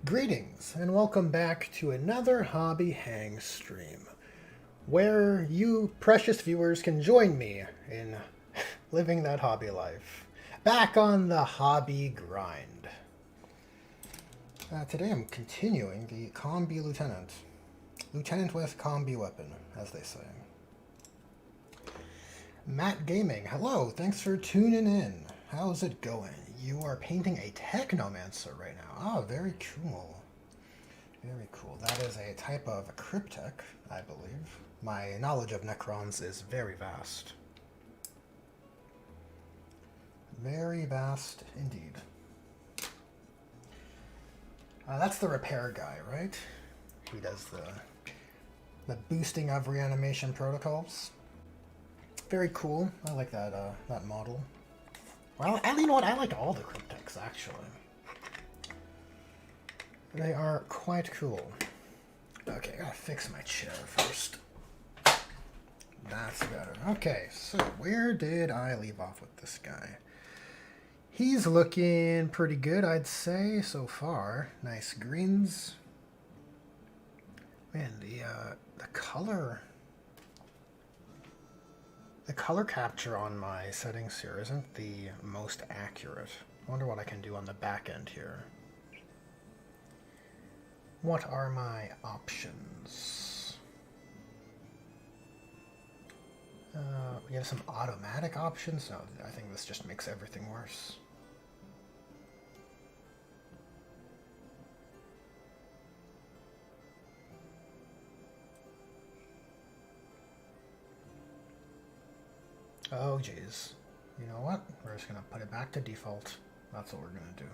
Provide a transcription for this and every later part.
Greetings, and welcome back to another Hobby Hang stream, where you precious viewers can join me in living that hobby life. Back on the hobby grind. Today I'm continuing the Combi Lieutenant. Lieutenant with Combi-weapon, as they say. Matt Gaming, hello, thanks for tuning in. How's it going? You are painting a Technomancer right now. Oh, very cool. Very cool. That is a type of cryptek, I believe. My knowledge of Necrons is very vast. Very vast indeed. That's the repair guy, right? He does the boosting of reanimation protocols. Very cool. I like that that model. Well, you know what? I like all the crypteks, actually. They are quite cool. Okay, I gotta fix my chair first. That's better. Okay, so where did I leave off with this guy? He's looking pretty good, I'd say, so far. Nice greens. Man, the color... The color capture on my settings here isn't the most accurate. I wonder what I can do on the back end here. What are my options? We have some automatic options. No, I think this just makes everything worse. Oh, geez. You know what? We're just going to put it back to default. That's what we're going to do.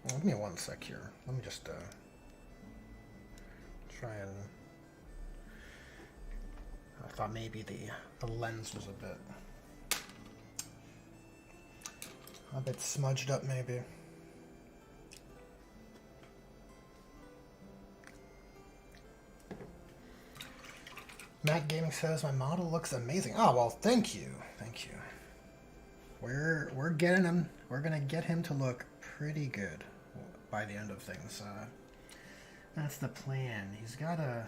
Well, give me one sec here. Let me just try and... I thought maybe the lens was a bit smudged up, maybe. Matt Gaming says my model looks amazing. Oh well, thank you, thank you. We're getting him. We're gonna get him to look pretty good by the end of things. That's the plan. He's gotta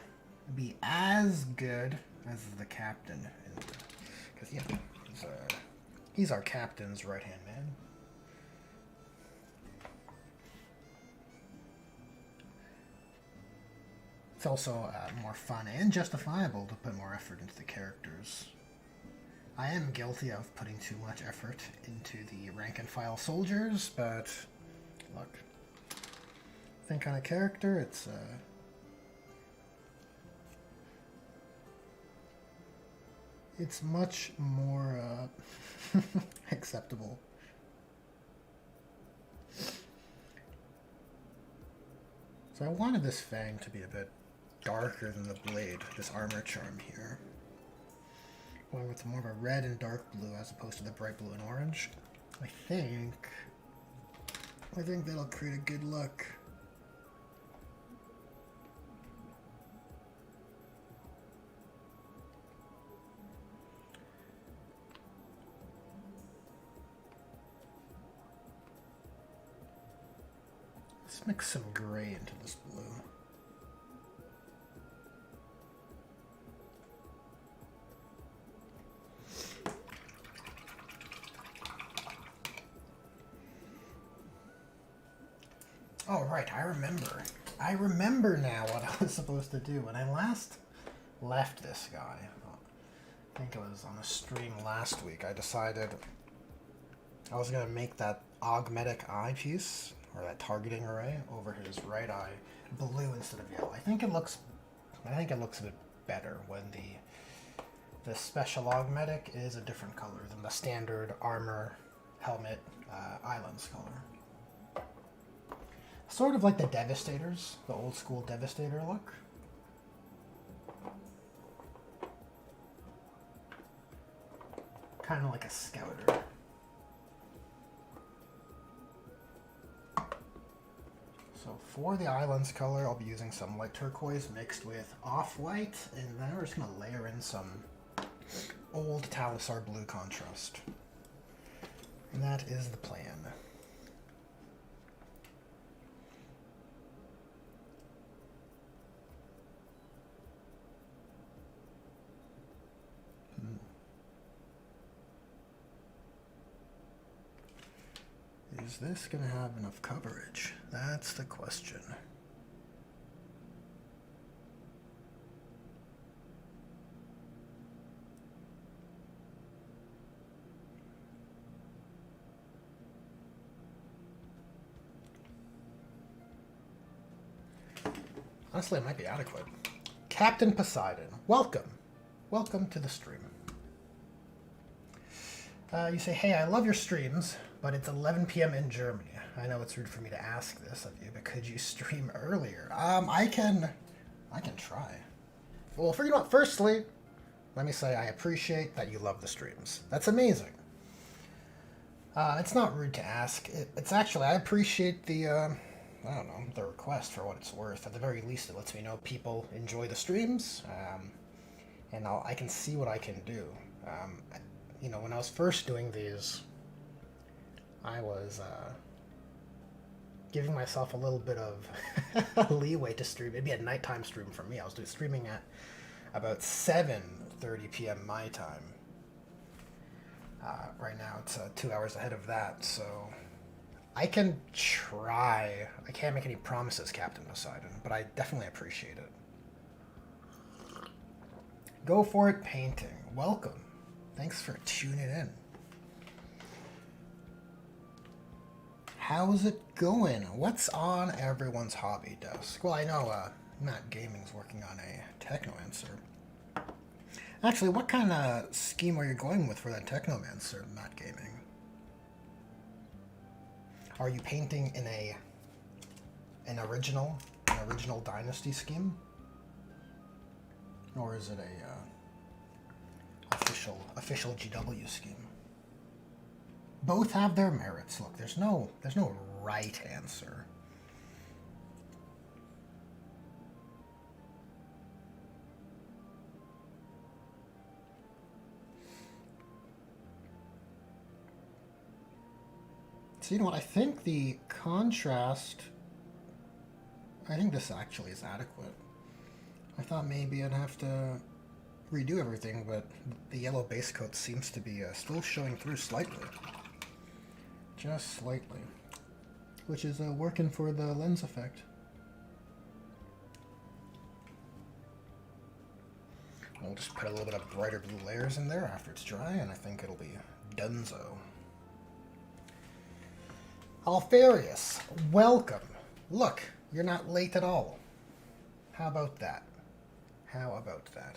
be as good as the captain, because yeah, he's our captain's right-hand man. It's also more fun and justifiable to put more effort into the characters. I am guilty of putting too much effort into the rank and file soldiers, but look, I think on a character it's much more acceptable. So I wanted this fang to be a bit darker than the blade, this armor charm here. Going with more of a red and dark blue as opposed to the bright blue and orange. I think that'll create a good look. Let's mix some gray into this blue. Oh, right, I remember. I remember now what I was supposed to do. When I last left this guy, I think it was on a stream last week, I decided I was going to make that augmetic eye piece, or that targeting array, over his right eye blue instead of yellow. I think it looks a bit better when the special augmetic is a different color than the standard armor, helmet, eye lens color. Sort of like the Devastators, the old school Devastator look. Kind of like a Scouter. So for the eye lens color, I'll be using some light turquoise mixed with off-white, and then we're just going to layer in some old Talisar blue contrast. And that is the plan. Is this going to have enough coverage? That's the question. Honestly, it might be adequate. Captain Poseidon, welcome. Welcome to the stream. You say, hey, I love your streams, but it's 11 p.m. in Germany. I know it's rude for me to ask this of you, but could you stream earlier? I can try. Well, for you know what, firstly, let me say I appreciate that you love the streams. That's amazing. It's not rude to ask. It's actually, I appreciate the, I don't know, the request for what it's worth. At the very least, it lets me know people enjoy the streams, and I can see what I can do. You know, when I was first doing these, I was giving myself a little bit of leeway to stream. It'd be a nighttime stream for me. I was streaming at about 7:30 p.m. my time. Right now, it's 2 hours ahead of that, so I can try. I can't make any promises, Captain Poseidon, but I definitely appreciate it. Go for it, painting. Welcome. Thanks for tuning in. How's it going? What's on everyone's hobby desk? Well, I know Matt Gaming's working on a Technomancer. Actually, what kind of scheme are you going with for that Technomancer, Matt Gaming? Are you painting in an original Dynasty scheme? Or is it a official GW scheme? Both have their merits. Look, there's no right answer. So you know what? I think the contrast. I think this actually is adequate. I thought maybe I'd have to redo everything, but the yellow base coat seems to be still showing through slightly. Just slightly. Which is working for the lens effect. We'll just put a little bit of brighter blue layers in there after it's dry, and I think it'll be donezo. Alfarius, welcome. Look, you're not late at all. How about that? How about that?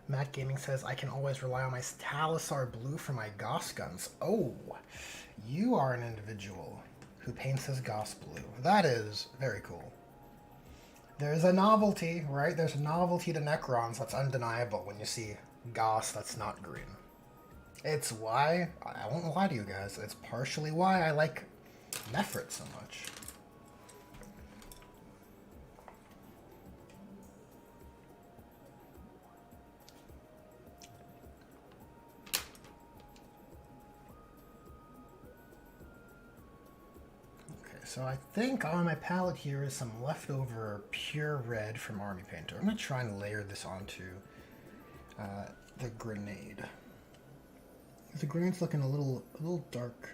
Matt Gaming says, I can always rely on my Talisar Blue for my Goss guns. Oh, you are an individual who paints his Goss Blue. That is very cool. There's a novelty, right? There's a novelty to Necrons that's undeniable when you see Goss that's not green. It's why, I won't lie to you guys, it's partially why I like Nephrit so much. So I think on my palette here is some leftover pure red from Army Painter. I'm going to try and layer this onto the grenade. The grenade's looking a little dark.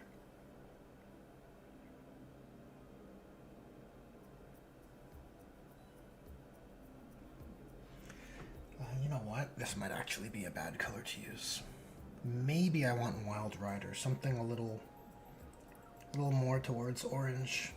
You know what? This might actually be a bad color to use. Maybe I want Wild Rider, something a little more towards orange.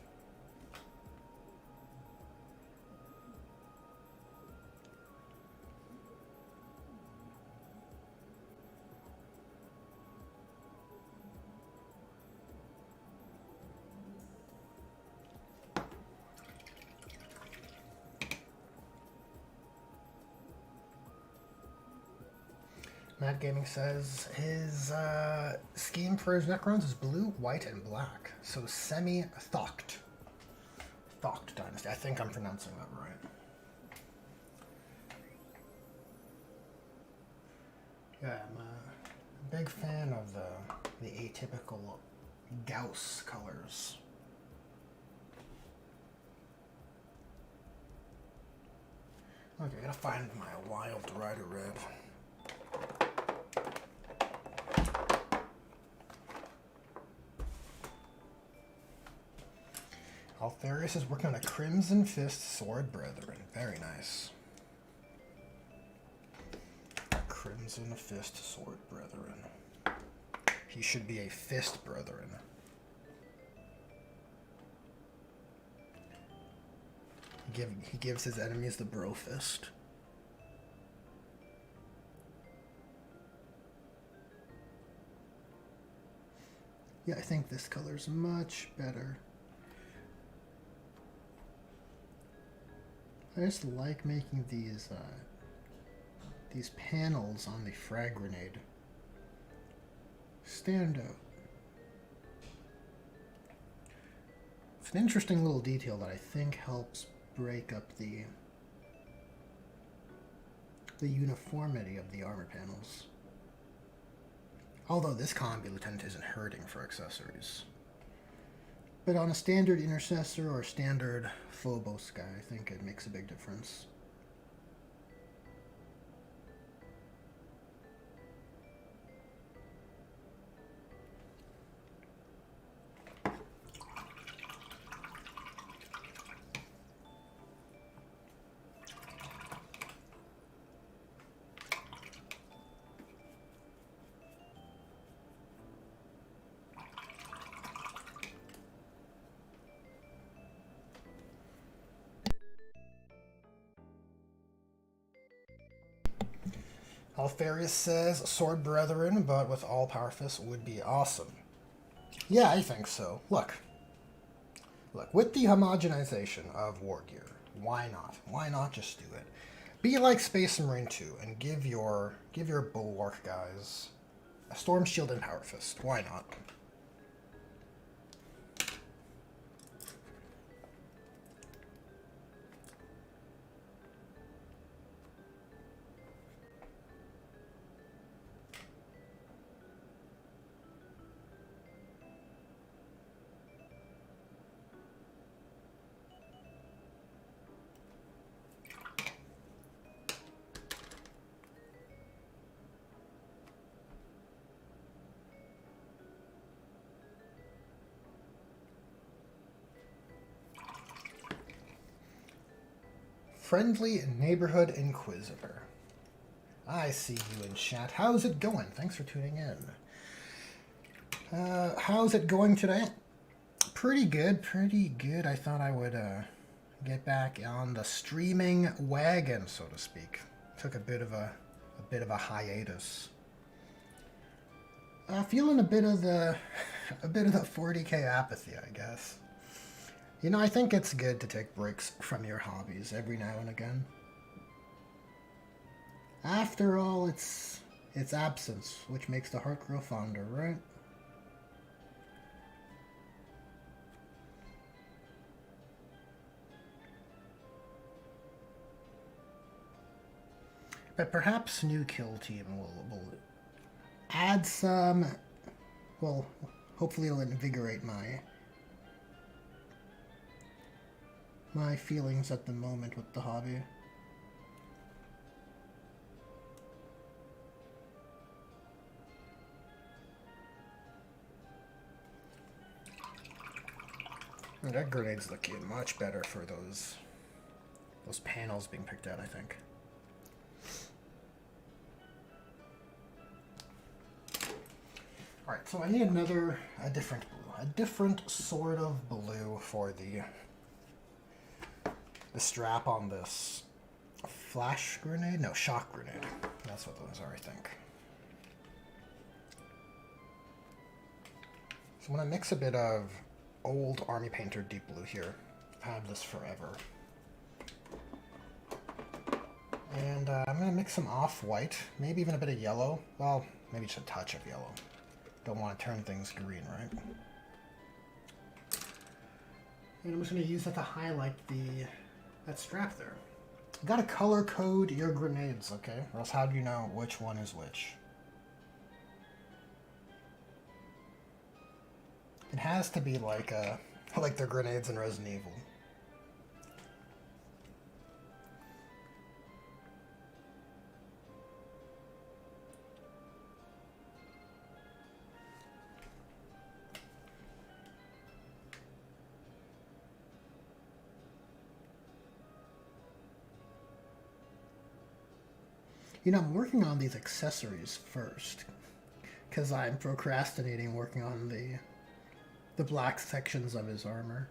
Matt Gaming says his scheme for his Necrons is blue, white, and black. So semi-Thocht. Thocht Dynasty. I think I'm pronouncing that right. Yeah, I'm a big fan of the atypical Gauss colors. Okay, I gotta find my Wild Rider red. Altharius is working on a Crimson Fist Sword Brethren. Very nice. Crimson Fist Sword Brethren. He should be a Fist Brethren. He gives his enemies the bro fist. Yeah, I think this color's much better. I just like making these panels on the frag grenade stand out. It's an interesting little detail that I think helps break up the uniformity of the armor panels. Although this Combi Lieutenant isn't hurting for accessories. But on a standard Intercessor or standard Phobos guy, I think it makes a big difference. Alfarius says, Sword Brethren, but with all Power Fists would be awesome. Yeah, I think so. Look, with the homogenization of war gear, why not? Why not just do it? Be like Space Marine 2 and give your Bulwark guys a Storm Shield and Power Fist. Why not? Friendly Neighborhood Inquisitor. I see you in chat. How's it going? Thanks for tuning in. How's it going today? Pretty good, pretty good. I thought I would get back on the streaming wagon, so to speak. Took a bit of a hiatus. Feeling a bit of the 40k apathy, I guess. You know, I think it's good to take breaks from your hobbies every now and again. After all, it's absence which makes the heart grow fonder, right? But perhaps new kill team will add some, well, hopefully it'll invigorate my feelings at the moment with the hobby. Oh, that grenade's looking much better for those panels being picked out, I think. Alright, so I need a different blue. A different sort of blue for the strap on this flash grenade? No, shock grenade. That's what those are, I think. So I'm going to mix a bit of old Army Painter Deep Blue here. I've had this forever. And I'm going to mix some off-white, maybe even a bit of yellow. Well, maybe just a touch of yellow. Don't want to turn things green, right? And I'm just going to use that to highlight that strap there. You gotta color code your grenades, okay? Or else how do you know which one is which? It has to be like the grenades in Resident Evil. You know, I'm working on these accessories first, because I'm procrastinating working on the black sections of his armor.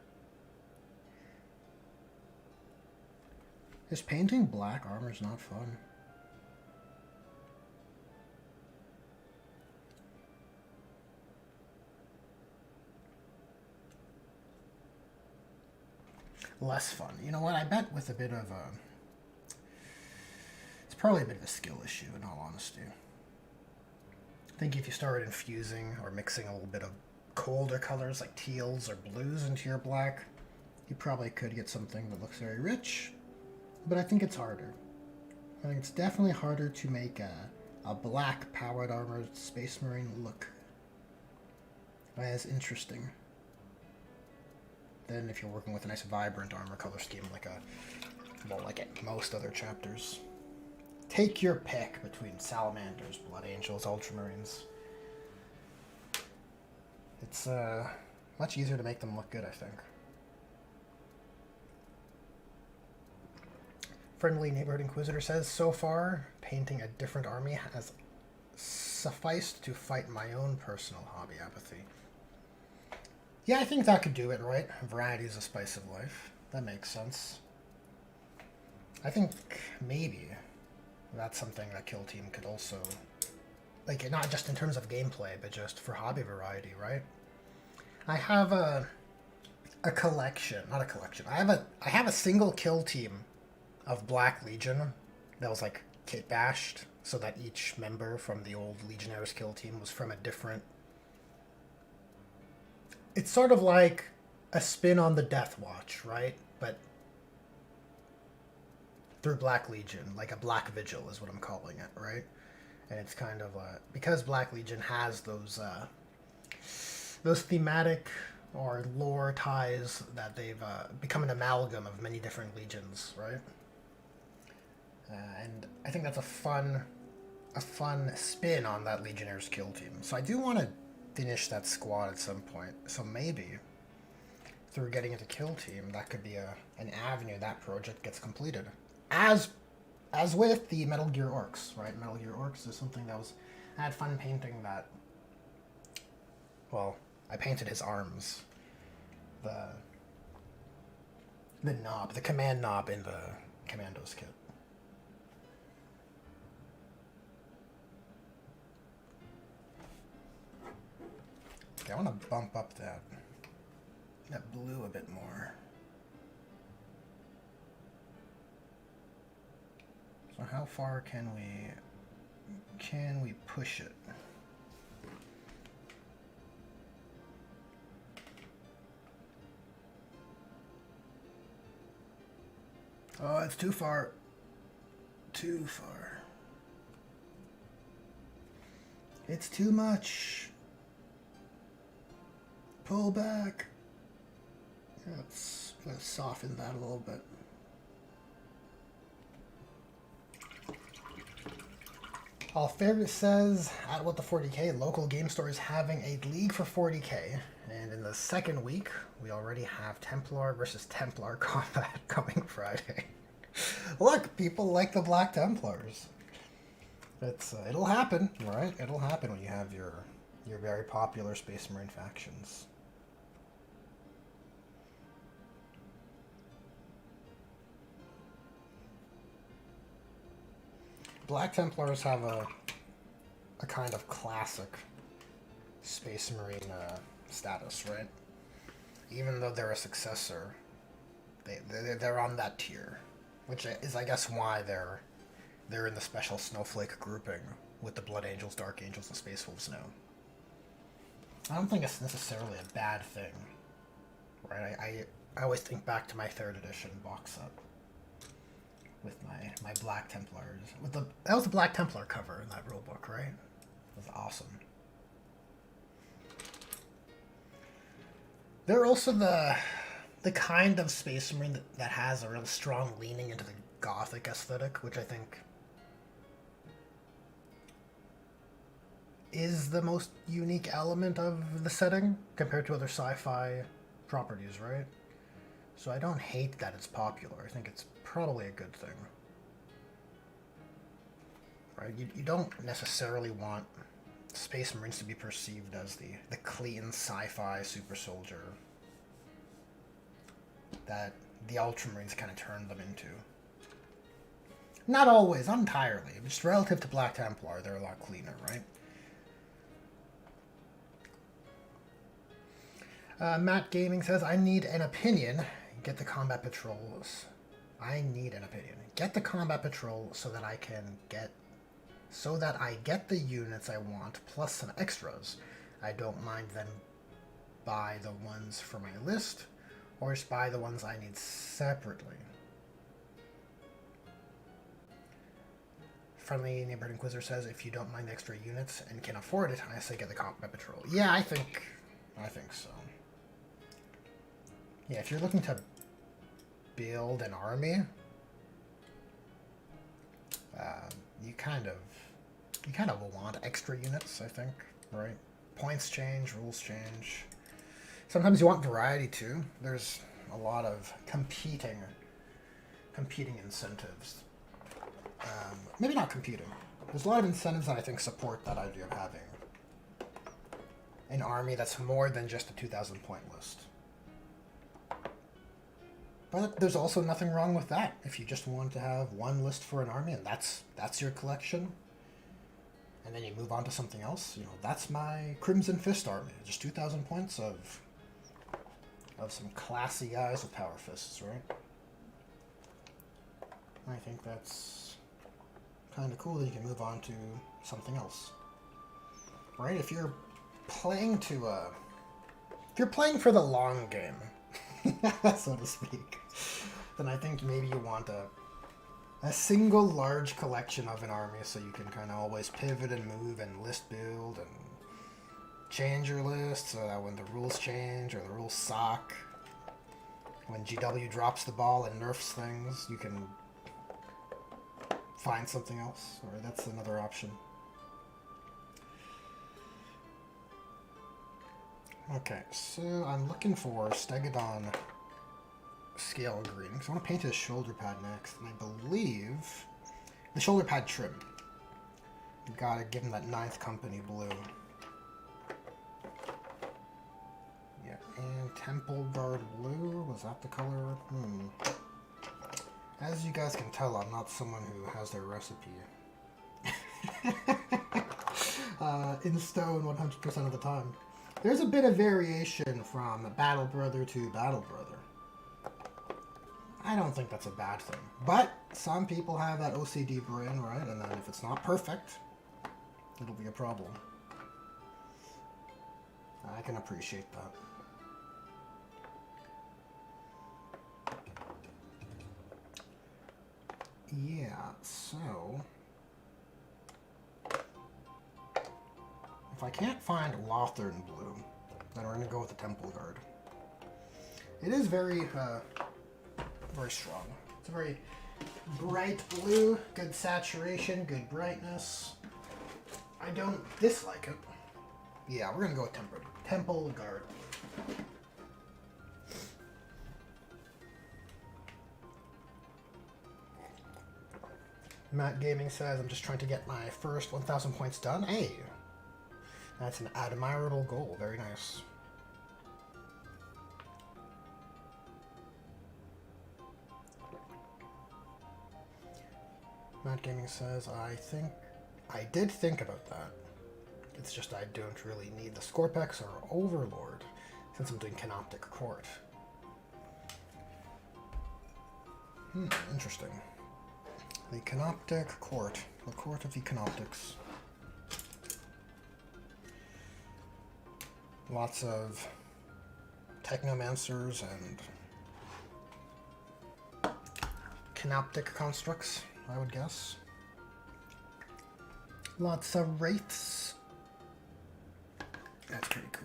Just painting black armor is not fun. Less fun. You know what? I bet with a bit of a... It's probably a bit of a skill issue, in all honesty. I think if you started infusing or mixing a little bit of colder colors like teals or blues into your black, you probably could get something that looks very rich, but I think it's harder. I think it's definitely harder to make a black powered armored Space Marine look as interesting than if you're working with a nice vibrant armor color scheme like most other chapters. Take your pick between Salamanders, Blood Angels, Ultramarines. It's much easier to make them look good, I think. Friendly Neighborhood Inquisitor says, so far, painting a different army has sufficed to fight my own personal hobby apathy. Yeah, I think that could do it, right? Variety is a spice of life. That makes sense. I think maybe that's something that Kill Team could also, like, not just in terms of gameplay, but just for hobby variety, right? I have a collection, not a collection. I have a single Kill Team of Black Legion that was like kit bashed, so that each member from the old Legionnaires Kill Team was from a different. It's sort of like a spin on the Death Watch, right? But through Black Legion, like a Black Vigil is what I'm calling it, right? And it's kind of because Black Legion has those thematic or lore ties that they've become an amalgam of many different legions, right? And I think that's a fun spin on that Legionnaires Kill Team. So I do want to finish that squad at some point. So maybe through getting into Kill Team, that could be an avenue that project gets completed. As with the Metal Gear Orcs, right? Metal Gear Orcs is something that I had fun painting that. Well, I painted his arms, the knob, the command knob in the Commandos kit. Okay, I want to bump up that blue a bit more. So how far can we push it? Oh, it's too far. Too far. It's too much. Pull back. Let's soften that a little bit. All Favorite says, at What the 40K, local game store is having a league for 40K. And in the second week, we already have Templar versus Templar combat coming Friday. Look, people like the Black Templars. It'll happen, right? It'll happen when you have your very popular Space Marine factions. Black Templars have a kind of classic Space Marine status, right? Even though they're a successor, they're on that tier, which is, I guess, why they're in the special Snowflake grouping with the Blood Angels, Dark Angels, and Space Wolves now. I don't think it's necessarily a bad thing, right? I always think back to my 3rd edition box set with my Black Templars. That was the Black Templar cover in that rulebook, right? It was awesome. They're also the kind of Space Marine that has a real strong leaning into the Gothic aesthetic, which I think is the most unique element of the setting compared to other sci-fi properties, right? So I don't hate that it's popular. I think it's probably a good thing. right? You don't necessarily want Space Marines to be perceived as the clean sci-fi super soldier that the Ultramarines kind of turned them into. Not always, not entirely. Just relative to Black Templar, they're a lot cleaner, right? Matt Gaming says, I need an opinion. Get the combat patrols. I need an opinion. Get the combat patrol so that I get the units I want, plus some extras. I don't mind them buy the ones for my list, or just buy the ones I need separately. Friendly Neighborhood Inquisitor says, if you don't mind extra units and can afford it, I say get the combat patrol. Yeah, I think so. Yeah, if you're looking to build an army, you kind of want extra units, I think, right? Points change, rules change. Sometimes you want variety too. There's a lot of competing incentives. Maybe not competing. There's a lot of incentives that I think support that idea of having an army that's more than just a 2,000 point list. But there's also nothing wrong with that. If you just want to have one list for an army and that's your collection, and then you move on to something else, that's my Crimson Fist army. Just 2,000 points of some classy guys with power fists, right? I think that's kind of cool that you can move on to something else, right? If you're playing for the long game, so to speak, then I think maybe you want a single large collection of an army so you can kind of always pivot and move and list build and change your list so that when the rules change or the rules suck, when GW drops the ball and nerfs things, you can find something else, or that's another option. Okay, so I'm looking for Stegodon scale green, because I want to paint his shoulder pad next, and I believe the shoulder pad trim. You gotta give him that 9th Company blue. Yeah, and Temple Guard blue, was that the color? As you guys can tell, I'm not someone who has their recipe in stone 100% of the time. There's a bit of variation from Battle Brother to Battle Brother. I don't think that's a bad thing. But some people have that OCD brain, right? And then if it's not perfect, it'll be a problem. I can appreciate that. Yeah, so if I can't find Lothern blue, then we're going to go with the Temple Guard. It is very strong. It's a very bright blue, good saturation, good brightness. I don't dislike it. Yeah, we're going to go with Temple Guard. Matt Gaming says, I'm just trying to get my first 1,000 points done. Hey, that's an admirable goal. Very nice. Matt Gaming says, I did think about that. It's just I don't really need the Scorpex or Overlord since I'm doing Canoptic Court. Interesting. The Canoptic Court. The Court of the Canoptics. Lots of Technomancers and Canoptic constructs, I would guess. Lots of Wraiths. That's pretty cool.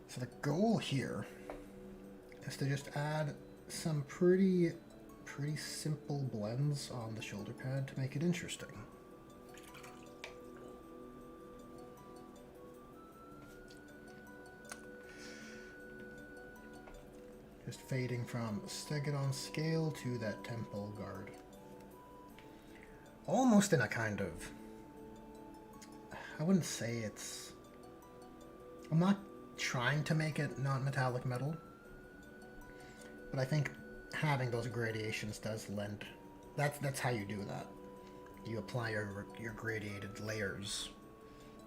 So the goal here is to just add some pretty pretty simple blends on the shoulder pad to make it interesting. Just fading from Stegadon scale to that temple guard. Almost in a kind of, I wouldn't say it's, I'm not trying to make it non-metallic metal, but I think having those gradations does lend, that's how you do that. You apply your gradated layers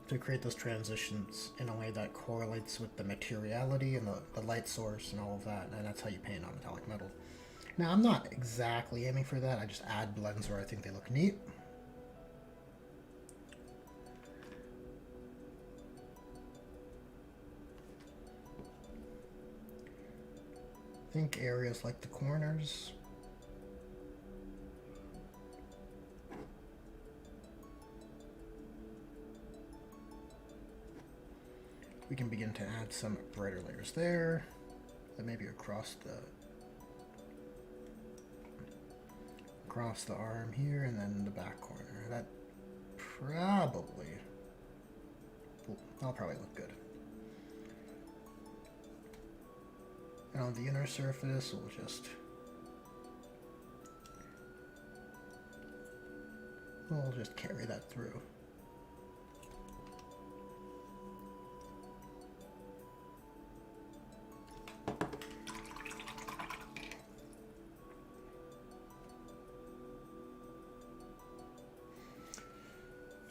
to create those transitions in a way that correlates with the materiality and the light source and all of that, and that's how you paint on metallic metal. Now, I'm not exactly aiming for that, I just add blends where I think they look neat. I think areas like the corners. We can begin to add some brighter layers there, and maybe across the arm here, and then the back corner. That'll probably look good. And on the inner surface, we'll just carry that through.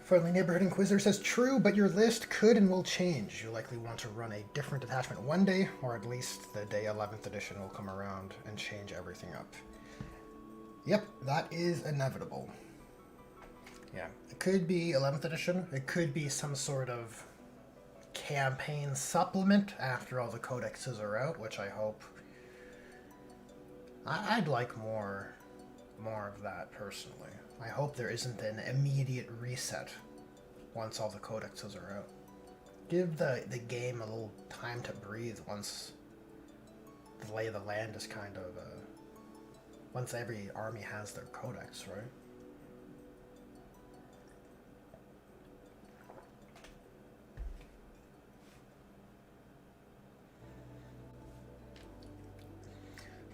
Friendly Neighborhood Inquisitor says, true, but your list could and will change. You'll likely want to run a different detachment one day, or at least the day 11th edition will come around and change everything up. Yep, that is inevitable. Yeah, it could be 11th edition. It could be some sort of campaign supplement after all the codexes are out, which I hope. I'd like more of that personally. I hope there isn't an immediate reset once all the codexes are out. Give the game a little time to breathe once the lay of the land is kind of, once every army has their codex, right?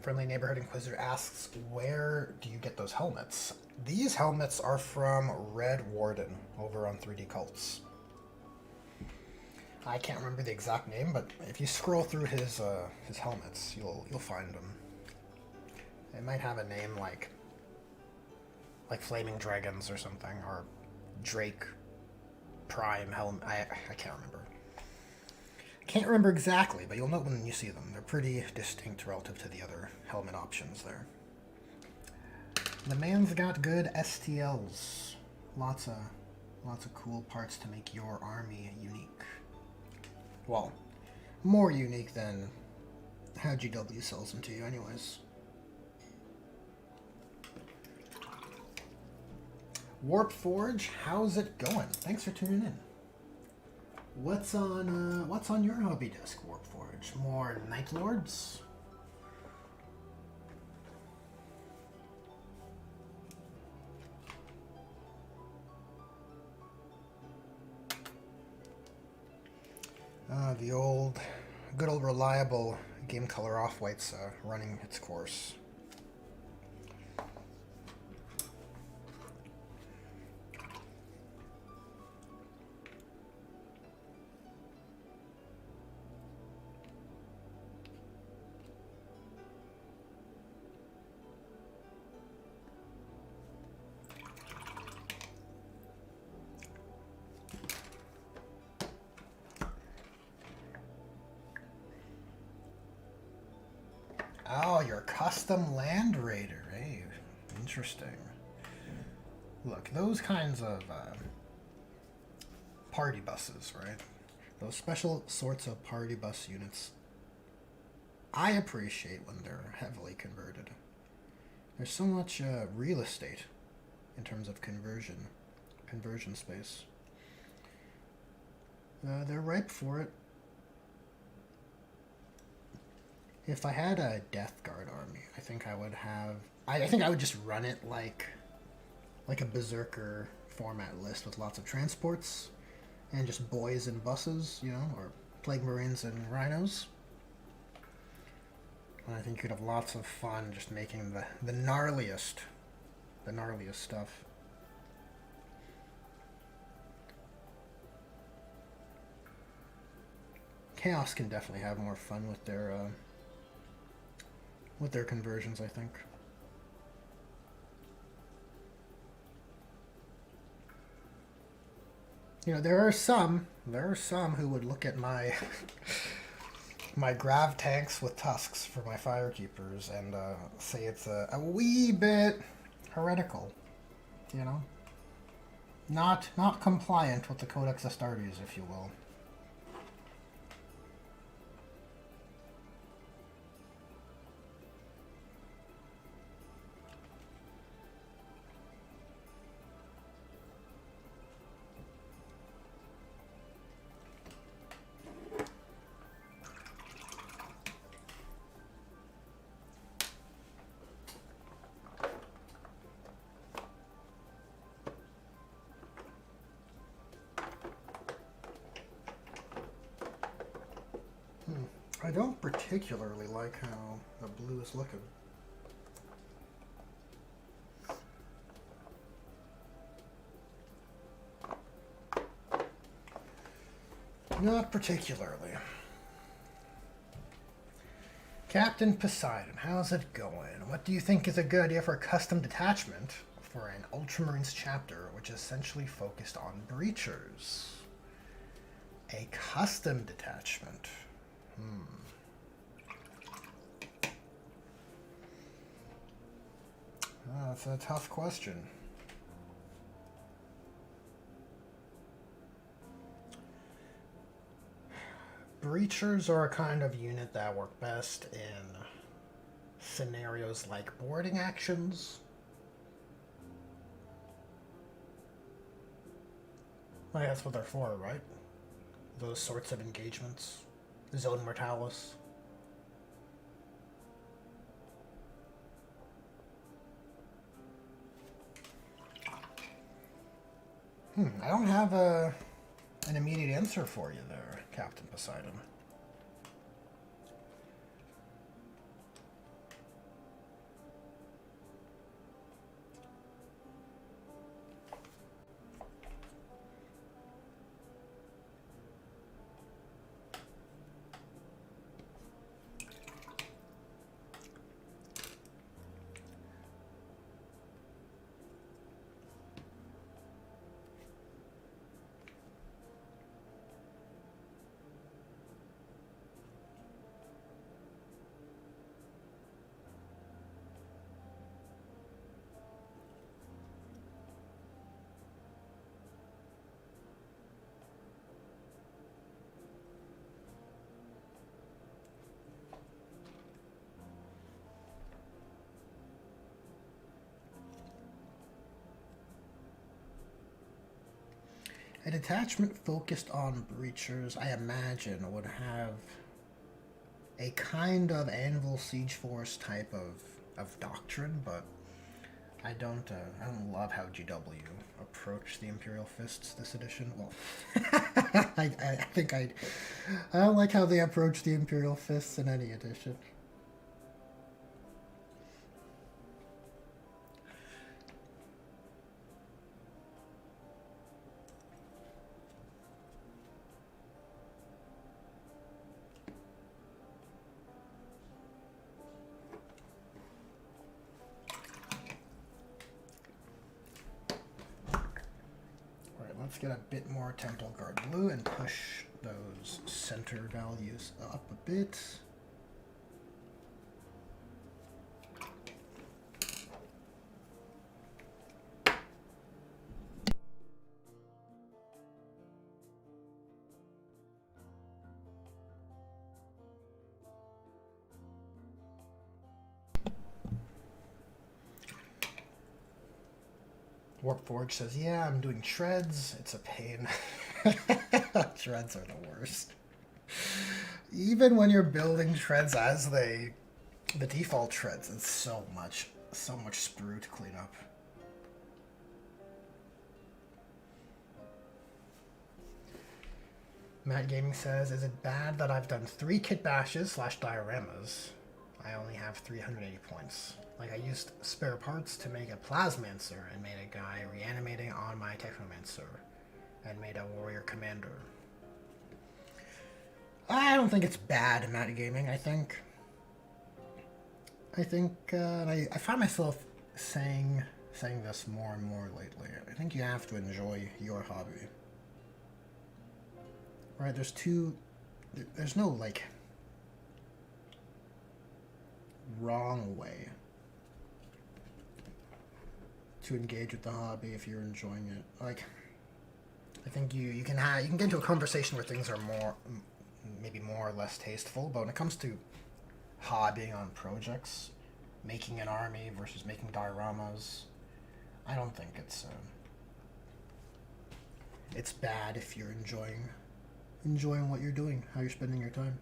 Friendly Neighborhood Inquisitor asks, where do you get those helmets? These helmets are from Red Warden over on 3D Cults. I can't remember the exact name, but if you scroll through his helmets, you'll find them. It might have a name like Flaming Dragons or something, or Drake Prime helmet. I can't remember. Can't remember exactly, but you'll know when you see them. They're pretty distinct relative to the other helmet options there. The man's got good STLs. Lots of cool parts to make your army unique. Well, more unique than how GW sells them to you anyways. Warp Forge, how's it going? Thanks for tuning in. What's on your hobby desk, Warpforge? More Night Lords? The good old reliable Game Color Off-White's running its course. Oh, your custom Land Raider, hey, interesting. Look, those kinds of party buses, right? Those special sorts of party bus units, I appreciate when they're heavily converted. There's so much real estate in terms of conversion space. They're ripe for it. If I had a Death Guard army, I think I would have I think I would just run it like a berserker format list with lots of transports and just boys and buses, you know, or plague marines and rhinos. And I think you could have lots of fun just making the gnarliest stuff. Chaos can definitely have more fun with their conversions, I think. You know, there are some who would look at my my grav tanks with tusks for my firekeepers and say it's a wee bit heretical, you know, not compliant with the Codex Astartes, if you will. I don't particularly like how the blue is looking. Not particularly. Captain Poseidon, how's it going? What do you think is a good idea for a custom detachment for an Ultramarines chapter, which is essentially focused on breachers? A custom detachment. Oh, that's a tough question. Breachers are a kind of unit that work best in scenarios like boarding actions. Like, that's what they're for, right? Those sorts of engagements. Zone Mortalis. I don't have an immediate answer for you there, Captain Poseidon. A detachment focused on breachers, I imagine, would have a kind of Anvil Siege Force type of doctrine, but I don't love how GW approached the Imperial Fists this edition. Well, I don't like how they approach the Imperial Fists in any edition. Let's get a bit more Temple Guard blue and push those center values up a bit. Warpforge says, yeah, I'm doing shreds. It's a pain. Shreds are the worst. Even when you're building shreds as the default shreds, it's so much So much sprue to clean up. Matt Gaming says, is it bad that I've done 3 kit bashes / dioramas? I only have 380 points. Like, I used spare parts to make a Plasmancer and made a guy reanimating on my Technomancer and made a warrior commander. I don't think it's bad, Matt Gaming. I think I find myself saying this more and more lately. I think you have to enjoy your hobby. Right, there's no, like, wrong way to engage with the hobby if you're enjoying it. Like, I think you can get into a conversation where things are maybe more or less tasteful, but when it comes to hobbying on projects, making an army versus making dioramas, I don't think it's bad if you're enjoying what you're doing, how you're spending your time.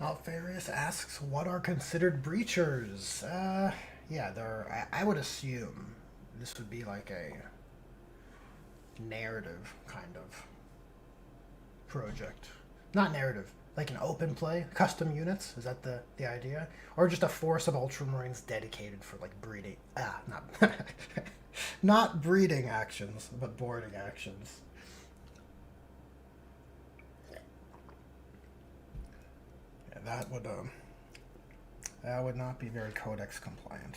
Alfarius asks, what are considered breachers? Yeah, I would assume this would be like a narrative kind of project. Not narrative, like an open play, custom units. Is that the idea? Or just a force of Ultramarines dedicated for like breeding. Not not breeding actions, but boarding actions. That would not be very codex compliant.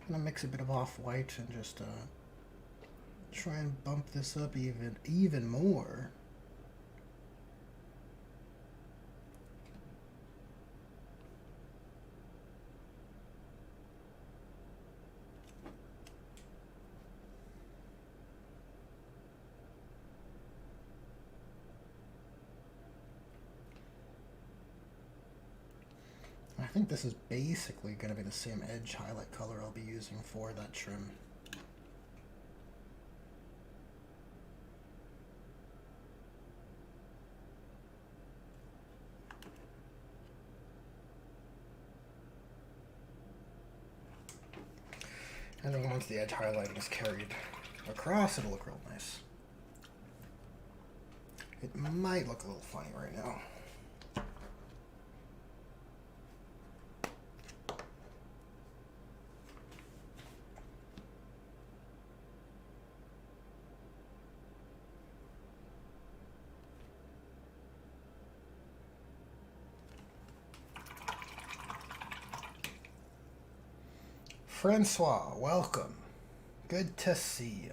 I'm gonna mix a bit of off-white and just try and bump this up even more. I think this is basically going to be the same edge highlight color I'll be using for that trim. And then once the edge highlighting is carried across, it'll look real nice. It might look a little funny right now. Francois, welcome. Good to see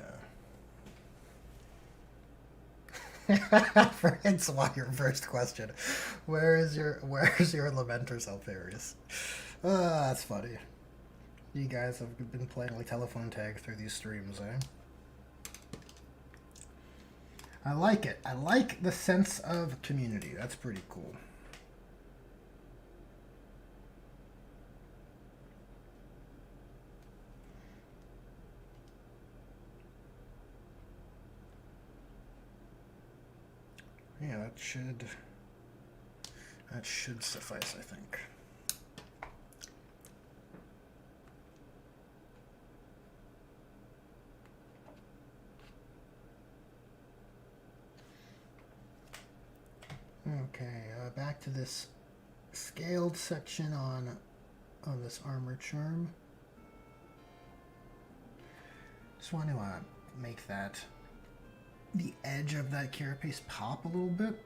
you. Francois, your first question. Where's your Lamenters, Alfarius? That's funny. You guys have been playing like telephone tag through these streams, eh? I like it. I like the sense of community. That's pretty cool. yeah, that should suffice, I think. Okay, back to this scaled section on this armor charm. Just want to make the edge of that carapace pop a little bit,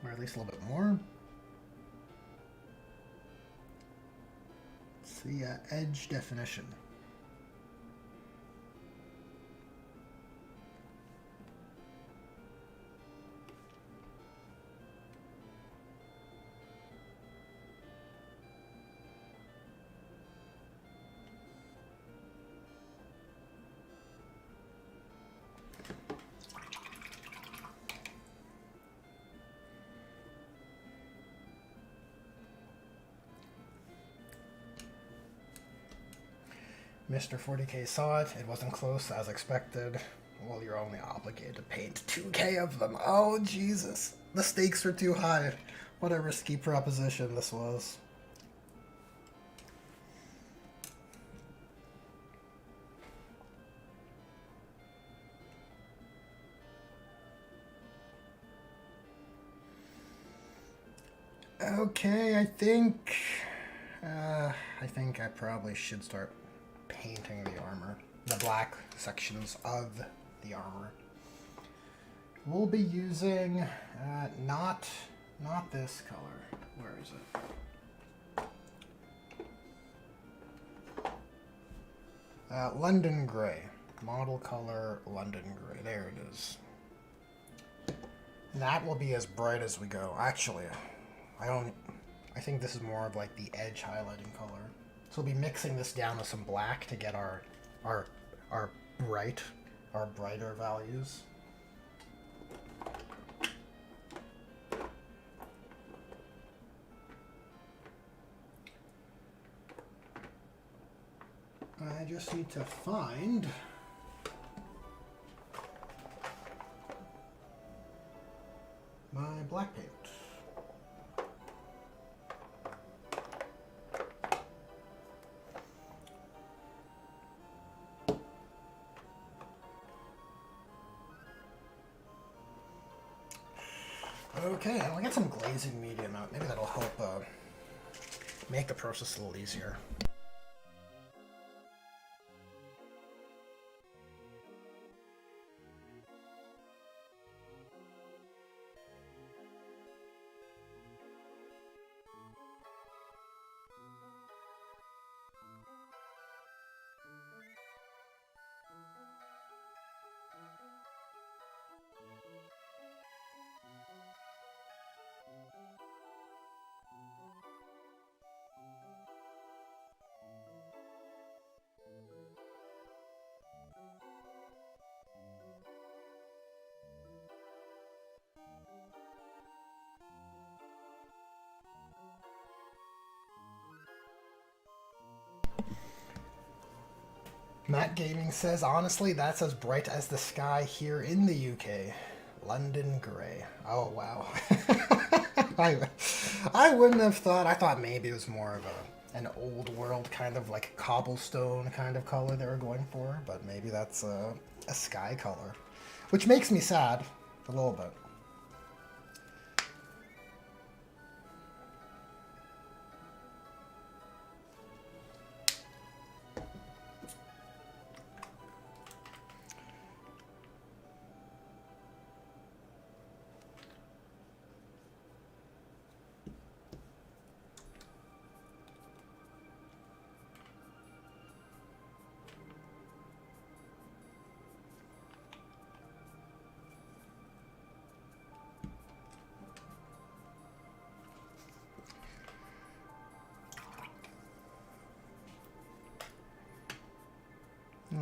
or at least a little bit more. It's the edge definition. Mr. 40K saw it. It wasn't close as expected. Well, you're only obligated to paint 2K of them. Oh, Jesus. The stakes are too high. What a risky proposition this was. Okay, I think I probably should start painting the armor, the black sections of the armor. We'll be using not this color. Where is it? London Gray. Model color London Gray. There it is. And that will be as bright as we go. Actually, I think this is more of like the edge highlighting color. So we'll be mixing this down with some black to get our brighter values. I just need to find my black paint. Okay, I'll get some glazing medium out. Maybe that'll help make the process a little easier. Matt Gaming says, honestly, that's as bright as the sky here in the UK. London Grey. Oh, wow. I wouldn't have thought. I thought maybe it was more of an old world kind of like cobblestone kind of color they were going for, but maybe that's a sky color, which makes me sad a little bit.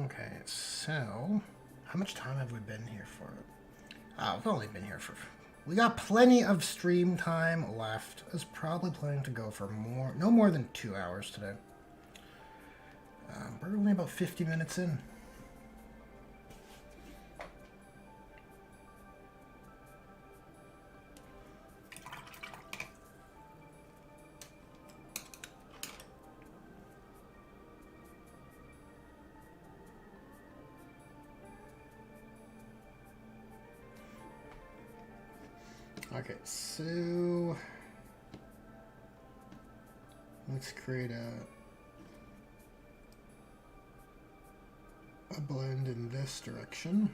Okay, so how much time have we been here for? We've only been here for... We got plenty of stream time left. I was probably planning to go for no more than 2 hours today. We're only about 50 minutes in. Okay, so let's create a blend in this direction.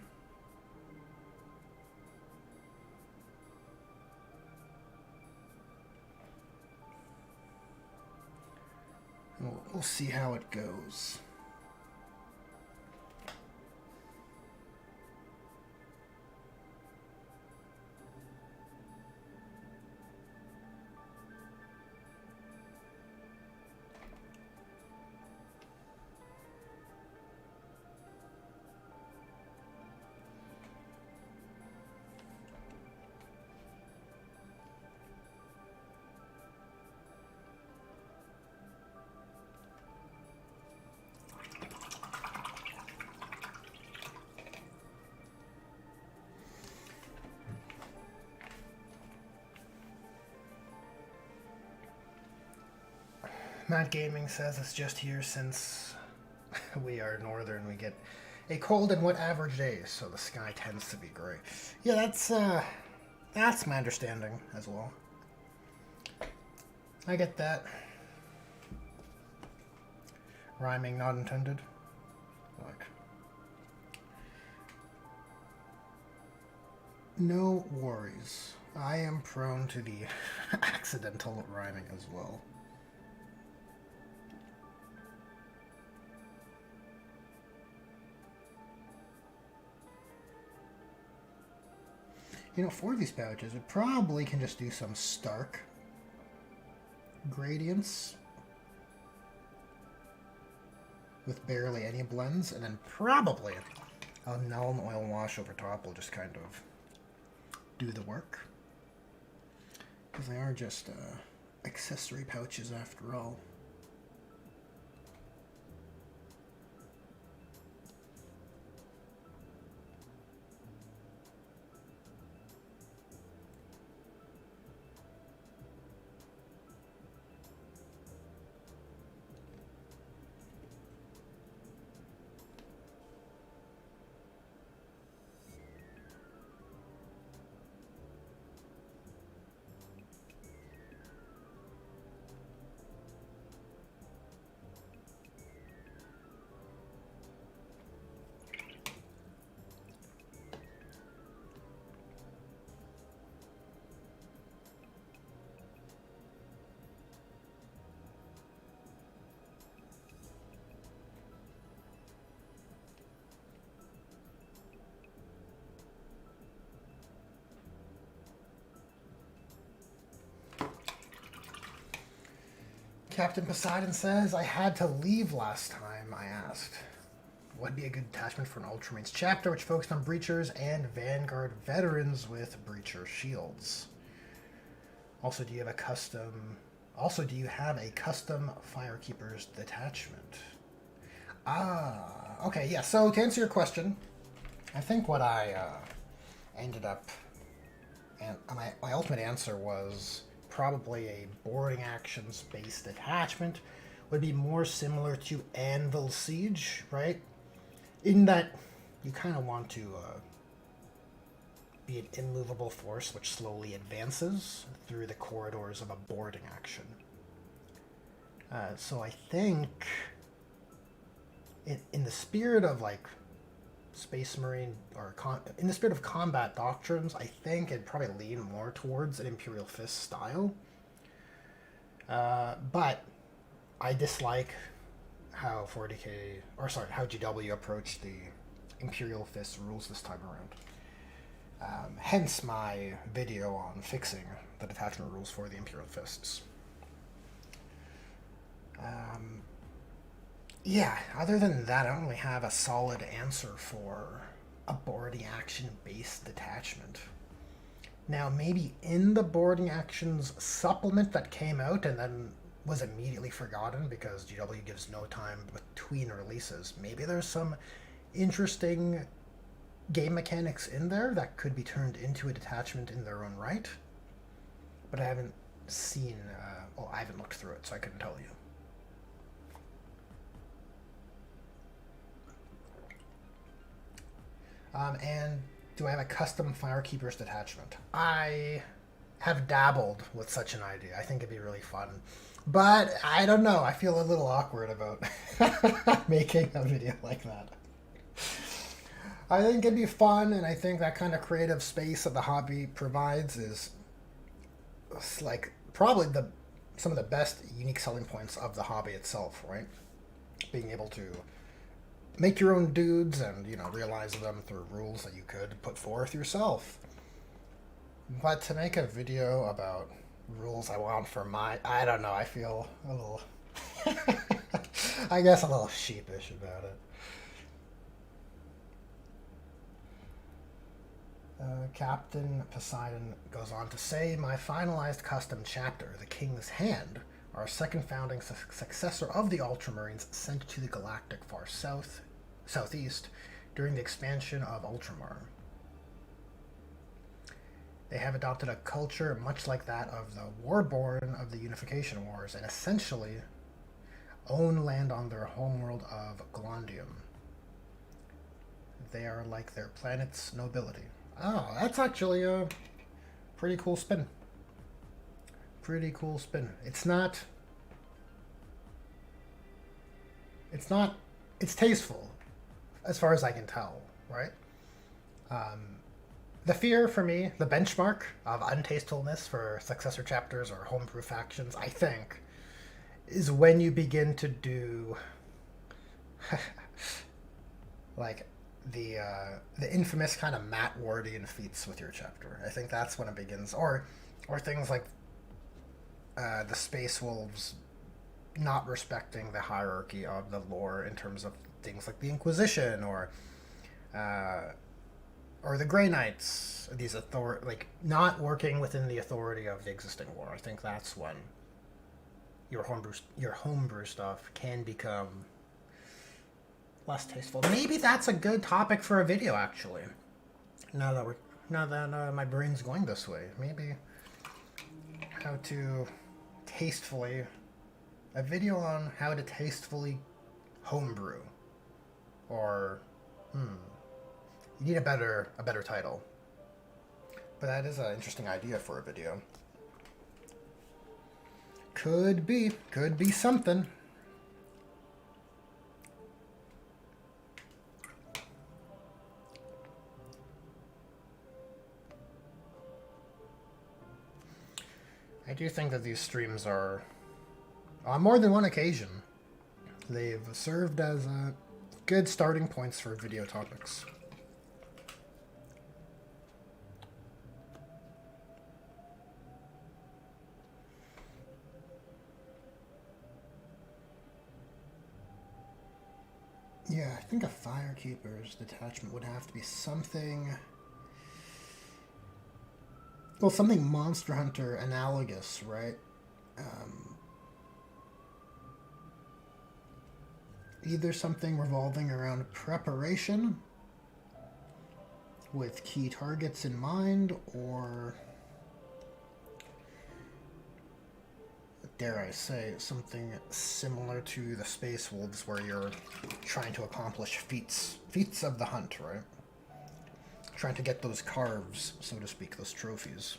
And we'll see how it goes. Matt Gaming says it's just here since we are northern. We get a cold and wet average days, so the sky tends to be gray. Yeah, that's my understanding as well. I get that. Rhyming not intended. Like, no worries. I am prone to the accidental rhyming as well. You know, for these pouches, it probably can just do some stark gradients with barely any blends, and then probably a null and oil wash over top will just kind of do the work. Because they are just accessory pouches after all. Captain Poseidon says, I had to leave last time I asked. What'd be a good attachment for an Ultramarines chapter which focused on breachers and Vanguard veterans with breacher shields? Also, do you have a custom Firekeepers detachment? Ah, okay, yeah, so to answer your question, I think what I ended up, and my ultimate answer was probably a boarding actions based attachment. Would be more similar to Anvil Siege, right? In that you kind of want to be an immovable force which slowly advances through the corridors of a boarding action. So I think in the spirit of like Space Marine or in the spirit of combat doctrines, I think it'd probably lean more towards an Imperial Fist style. But I dislike how how GW approached the Imperial Fist rules this time around. Hence my video on fixing the detachment rules for the Imperial Fists. Yeah, other than that, I don't really have a solid answer for a boarding action-based detachment. Now, maybe in the boarding actions supplement that came out and then was immediately forgotten because GW gives no time between releases, maybe there's some interesting game mechanics in there that could be turned into a detachment in their own right. But I haven't seen, I haven't looked through it, so I couldn't tell you. And do I have a custom Firekeepers detachment? I have dabbled with such an idea. I think it'd be really fun. But I don't know. I feel a little awkward about making a video like that. I think it'd be fun, and I think that kind of creative space that the hobby provides is like probably some of the best unique selling points of the hobby itself, right? Being able to make your own dudes and, you know, realize them through rules that you could put forth yourself. But to make a video about rules I want for I don't know, I feel a little, I guess a little sheepish about it. Captain Poseidon goes on to say, my finalized custom chapter, The King's Hand, our second founding successor of the Ultramarines sent to the galactic far southeast during the expansion of Ultramar. They have adopted a culture much like that of the Warborn of the Unification Wars and essentially own land on their homeworld of Glondium. They are like their planet's nobility. Oh, that's actually a pretty cool spin. Pretty cool spin. It's tasteful, as far as I can tell, right? The fear for me, the benchmark of untastefulness for successor chapters or homebrew factions, I think, is when you begin to do like the infamous kind of Matt Wardian feats with your chapter. I think that's when it begins, or things like the Space Wolves not respecting the hierarchy of the lore in terms of things like the Inquisition or the Grey Knights. These like not working within the authority of the existing lore. I think that's when your homebrew stuff can become less tasteful. Maybe that's a good topic for a video, actually. Now that my brain's going this way, maybe how to tastefully, a video on how to tastefully homebrew, or you need a better title. But that is an interesting idea for a video. Could be something. I do think that these streams are, on more than one occasion, they've served as good starting points for video topics. Yeah, I think a Firekeeper's detachment would have to be something... Well, something Monster Hunter analogous, right? Either something revolving around preparation with key targets in mind, or, dare I say, something similar to the Space Wolves, where you're trying to accomplish feats of the hunt, right? Trying to get those carves, so to speak, those trophies.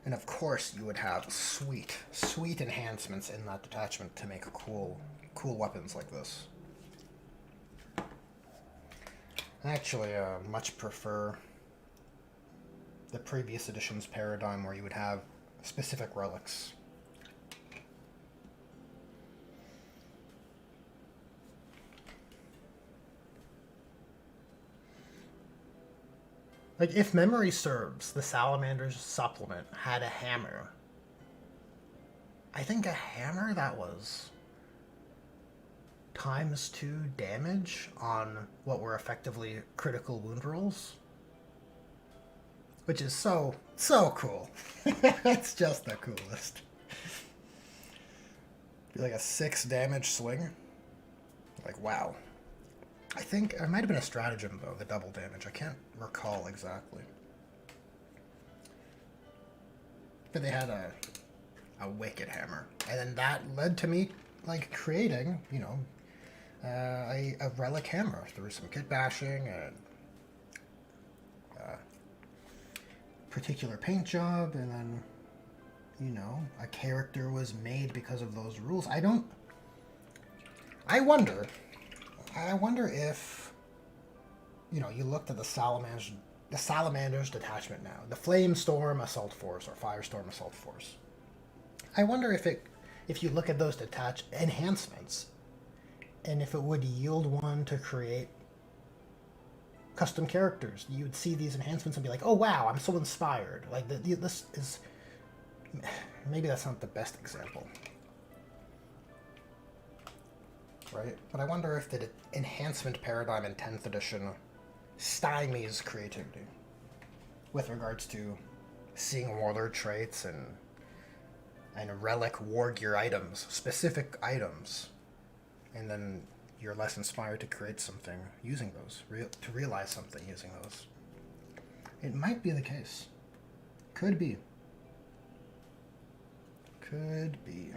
And of course, you would have sweet enhancements in that detachment to make cool weapons like this. I actually much prefer the previous edition's paradigm, where you would have specific relics. Like, if memory serves, the Salamander's supplement had a hammer. I think a hammer that was ×2 damage on what were effectively critical wound rolls. which is so cool. It's just the coolest. Be like a 6 damage swing. Like, wow. I think it might have been a stratagem though, the double damage. I can't recall exactly. But they had a wicked hammer, and then that led to me like creating, you know, a relic hammer through some kit bashing and particular paint job, and then, you know, a character was made because of those rules. I wonder if, you know, you looked at the Salamander's detachment now, the Flamestorm Assault Force or Firestorm Assault Force. I wonder if you look at those detached enhancements, and if it would yield one to create custom characters. You would see these enhancements and be like, oh wow, I'm so inspired. Like, this is... Maybe that's not the best example. Right? But I wonder if the enhancement paradigm in 10th edition stymies creativity with regards to seeing warlord traits and relic war gear items, specific items, and then you're less inspired to create something using those, to realize something using those. It might be the case. Could be. Could be.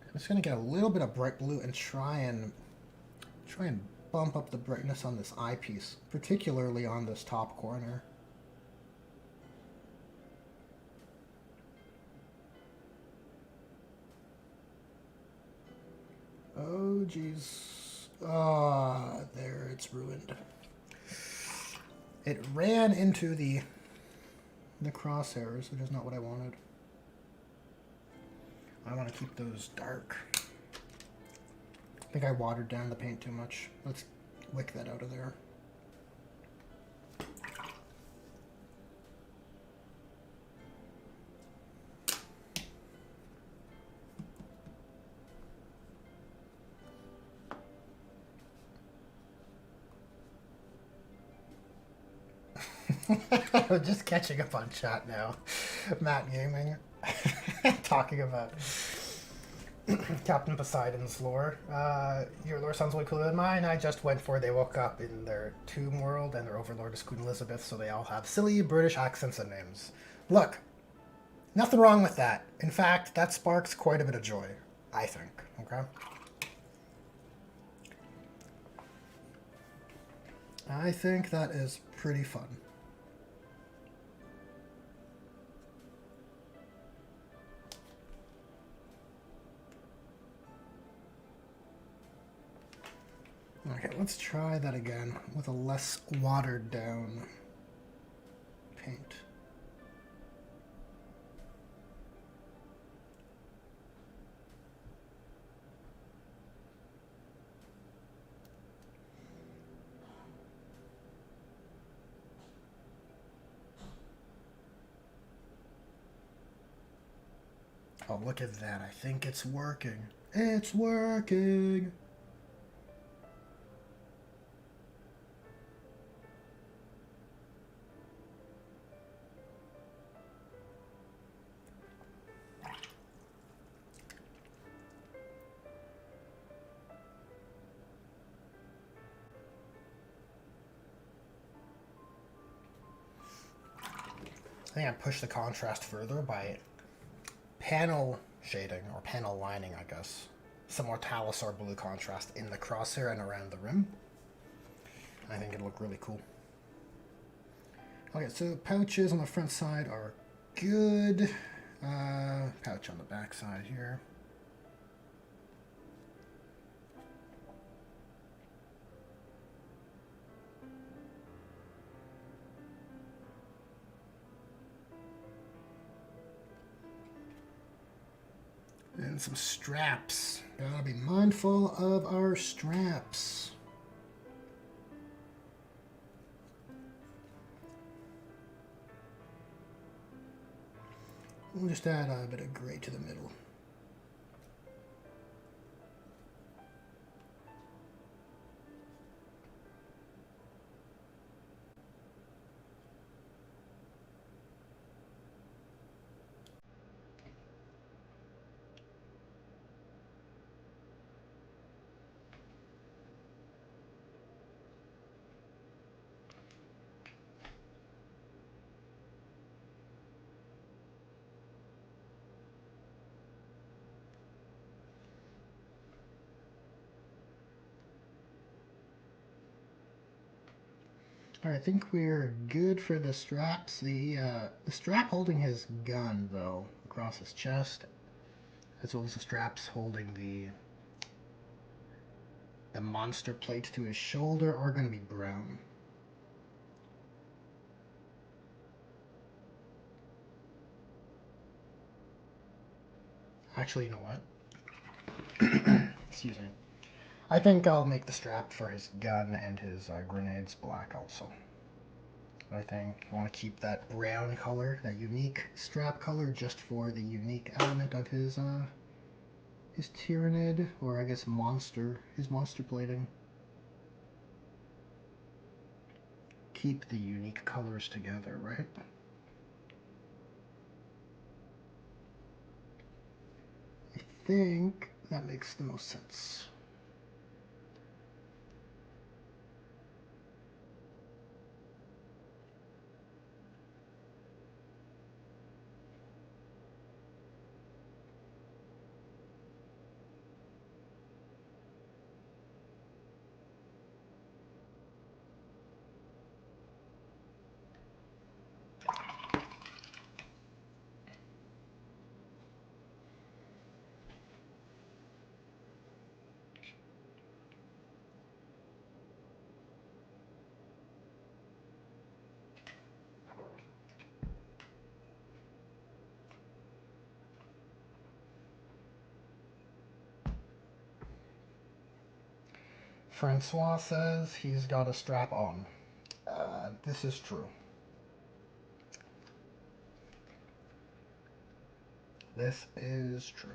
I'm just gonna get a little bit of bright blue and try and bump up the brightness on this eyepiece, particularly on this top corner. Oh geez. Ah, there, it's ruined. It ran into the crosshairs, which is not what I wanted. I want to keep those dark. I think I watered down the paint too much. Let's wick that out of there. I'm just catching up on chat now. Matt Gaming talking about Captain Poseidon's lore. Your lore sounds way cooler than mine. I just went for they woke up in their tomb world and their overlord is Queen Elizabeth, so they all have silly British accents and names. Look, nothing wrong with that. In fact, that sparks quite a bit of joy, I think. Okay? I think that is pretty fun. Okay, let's try that again with a less watered down paint. Oh, look at that. I think it's working. It's working! I think I pushed the contrast further by panel shading, or panel lining, I guess. Some more Talisar blue contrast in the crosshair and around the rim. I think it'll look really cool. Okay, so pouches on the front side are good. Pouch on the back side here. And some straps. Gotta be mindful of our straps. We'll just add a bit of gray to the middle. Alright, I think we're good for the straps. The strap holding his gun, though, across his chest, as well as the straps holding the monster plate to his shoulder, are going to be brown. Actually, you know what? Excuse me. I think I'll make the strap for his gun and his grenades black also. I think I want to keep that brown color, that unique strap color, just for the unique element of his Tyranid, or I guess his monster plating. Keep the unique colors together, right? I think that makes the most sense. Francois says he's got a strap on. This is true. This is true.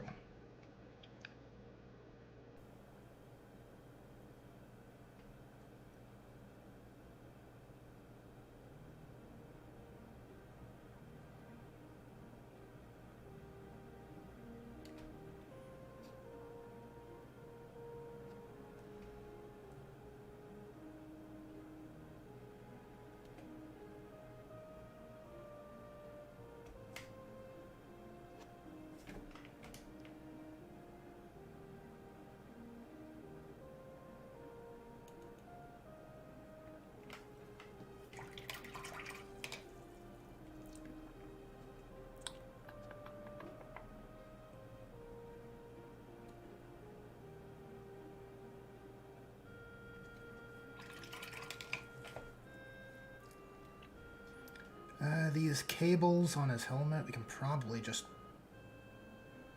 These cables on his helmet, we can probably just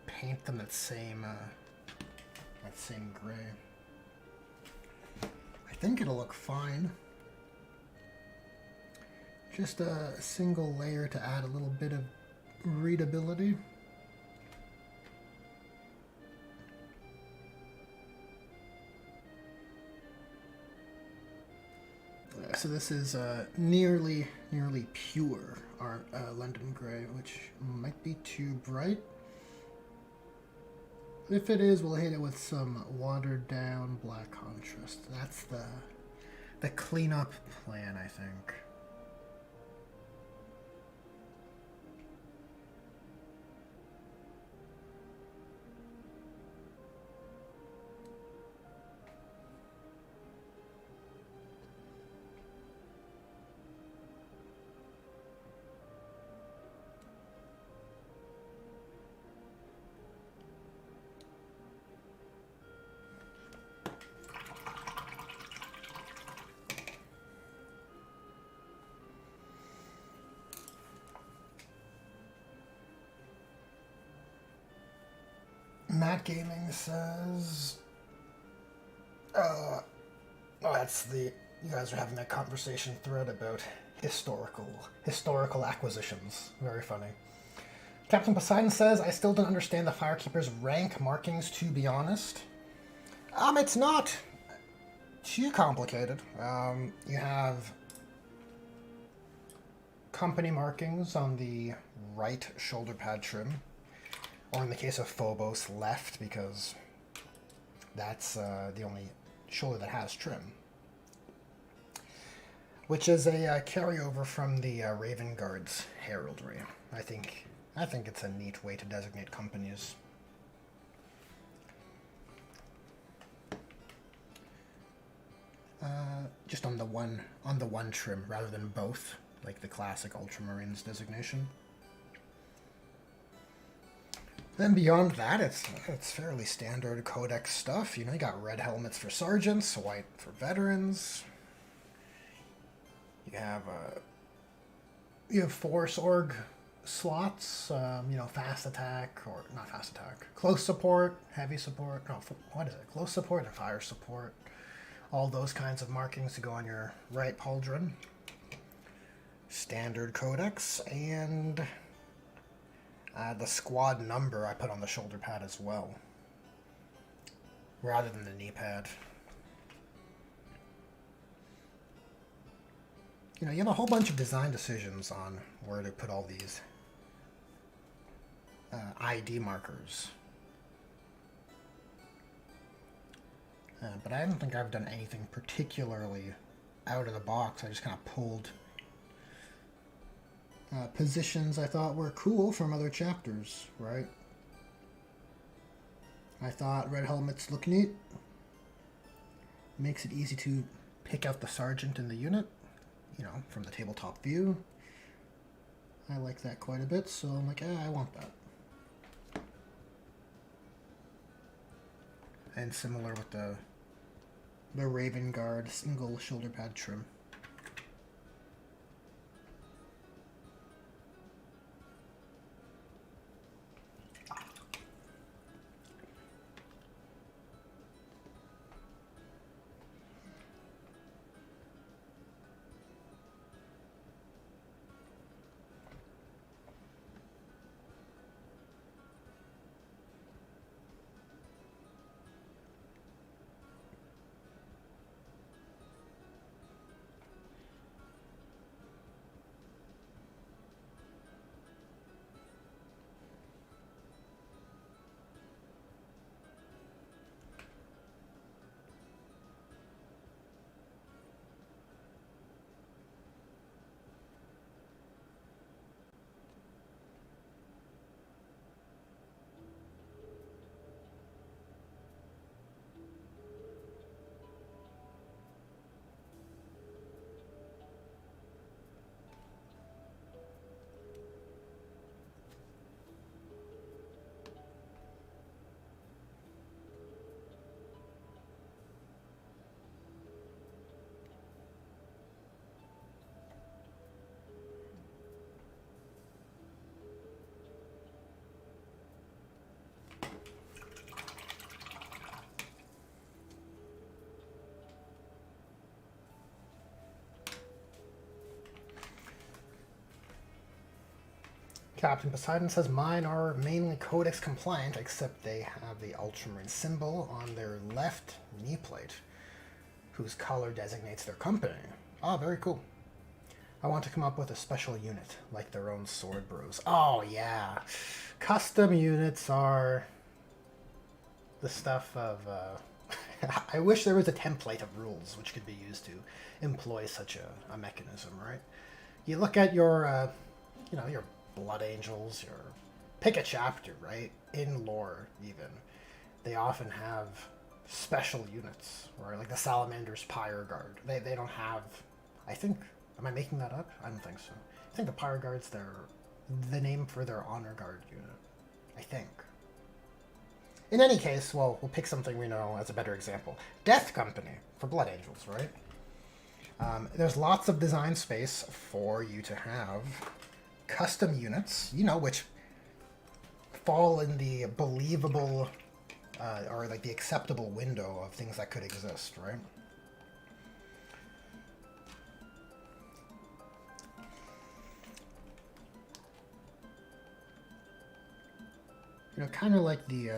paint them that same gray. I think it'll look fine. Just a single layer to add a little bit of readability. So this is nearly pure London Grey, which might be too bright. If it is, we'll hit it with some watered down black contrast. That's the cleanup plan, I think. Matt Gaming says, oh, that's you guys are having that conversation thread about historical acquisitions. Very funny. Captain Poseidon says, I still don't understand the Firekeeper's rank markings, to be honest. It's not too complicated. You have company markings on the right shoulder pad trim, or in the case of Phobos, left, because that's the only shoulder that has trim, which is a carryover from the Raven Guard's heraldry. I think it's a neat way to designate companies. just on the one trim rather than both, like the classic Ultramarines designation. Then beyond that, it's fairly standard Codex stuff. You know, you got red helmets for sergeants, white for veterans. You have Force Org slots. You know, fast attack or not fast attack, close support, heavy support. No, what is it? Close support and fire support. All those kinds of markings to go on your right pauldron. Standard Codex, and the squad number I put on the shoulder pad as well, rather than the knee pad. You know, you have a whole bunch of design decisions on where to put all these ID markers. But I don't think I've done anything particularly out of the box. I just kind of pulled positions I thought were cool from other chapters, right? I thought red helmets look neat. Makes it easy to pick out the sergeant in the unit, you know, from the tabletop view. I like that quite a bit, so I'm like, I want that. And similar with the Raven Guard single shoulder pad trim. Captain Poseidon says mine are mainly Codex compliant, except they have the Ultramarine symbol on their left knee plate, whose color designates their company. Oh, very cool. I want to come up with a special unit, like their own sword bros. Oh, yeah. Custom units are the stuff of... I wish there was a template of rules which could be used to employ such a mechanism, right? You look at your, your Blood Angels, your... Pick a chapter, right? In lore, even. They often have special units, or like the Salamander's Pyre Guard. They don't have... I think... Am I making that up? I don't think so. I think the Pyre Guard's the name for their Honor Guard unit. I think. In any case, well, we'll pick something we know as a better example. Death Company for Blood Angels, right? There's lots of design space for you to have custom units, which fall in the believable or like the acceptable window of things that could exist, right? Kind of like the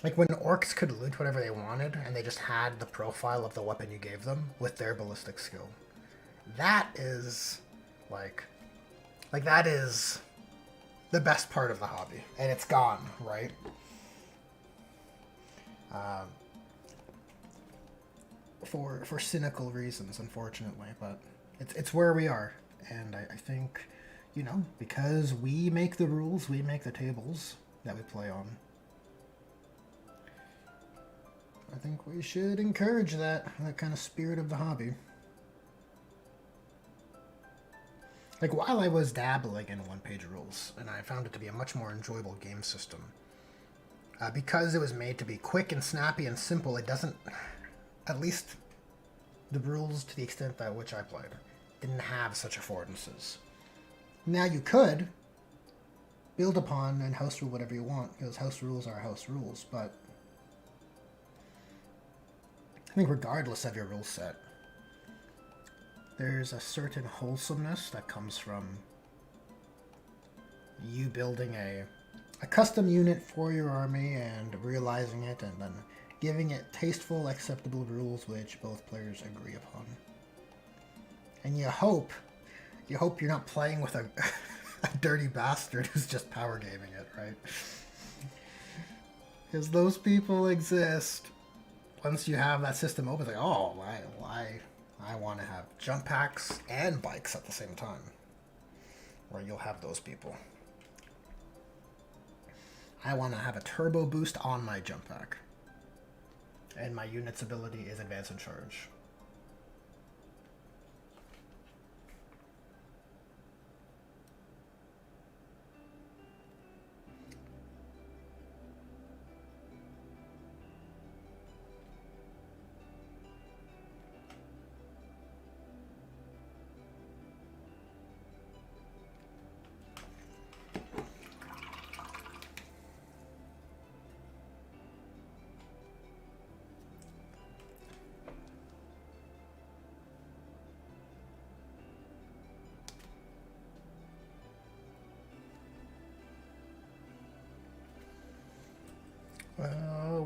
like when orcs could loot whatever they wanted and they just had the profile of the weapon you gave them with their ballistic skill. That is like that is the best part of the hobby, and it's gone, right? For cynical reasons, unfortunately, but it's where we are, and I think, because we make the rules, we make the tables that we play on. I think we should encourage that kind of spirit of the hobby. Like, while I was dabbling in one-page rules, and I found it to be a much more enjoyable game system, because it was made to be quick and snappy and simple, it doesn't, at least the rules to the extent that which I played, didn't have such affordances. Now you could build upon and house rule whatever you want, because house rules are house rules, but I think regardless of your rule set, there's a certain wholesomeness that comes from you building a custom unit for your army and realizing it and then giving it tasteful, acceptable rules which both players agree upon. And you hope you're not playing with a dirty bastard who's just power gaming it, right? Because those people exist. Once you have that system open, it's like, oh, I want to have jump packs and bikes at the same time. Where you'll have those people. I want to have a turbo boost on my jump pack. And my unit's ability is advance and charge.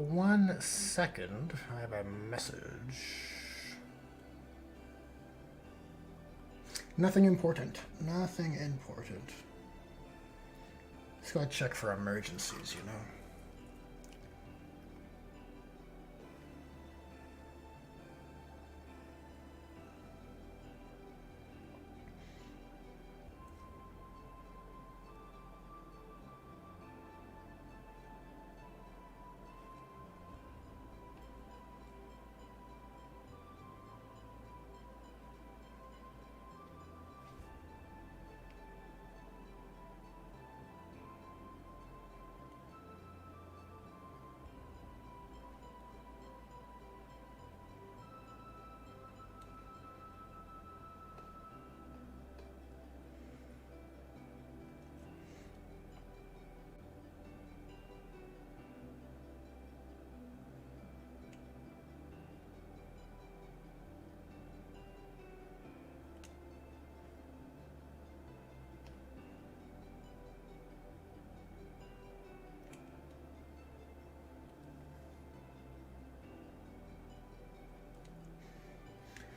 One second. I have a message. Nothing important. Nothing important. Just gotta check for emergencies, you know.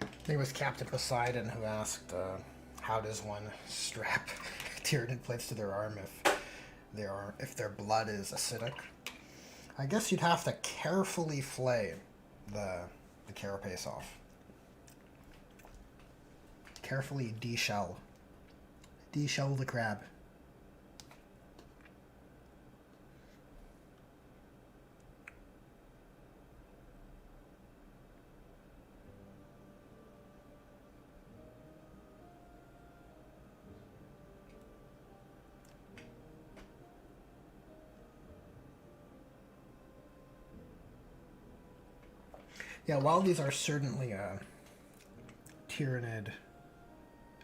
I think it was Captain Poseidon who asked, how does one strap Tyranid plates to their arm if their blood is acidic? I guess you'd have to carefully flay the carapace off. Carefully deshell the crab. Yeah, while these are certainly Tyranid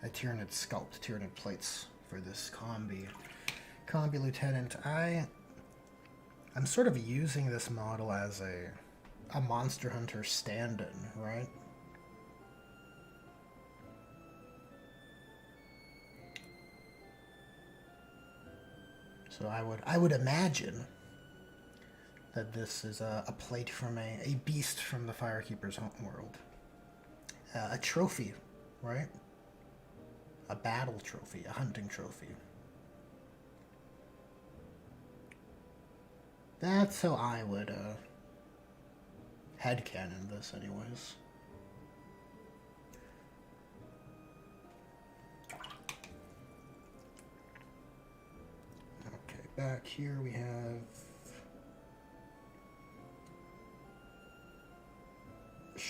sculpt, Tyranid plates for this combi lieutenant, I'm sort of using this model as a Monster Hunter stand-in, right? So I would imagine that this is a plate from a beast from the Firekeeper's homeworld. A trophy, right? A battle trophy, a hunting trophy. That's how I would headcanon this anyways. Okay, back here we have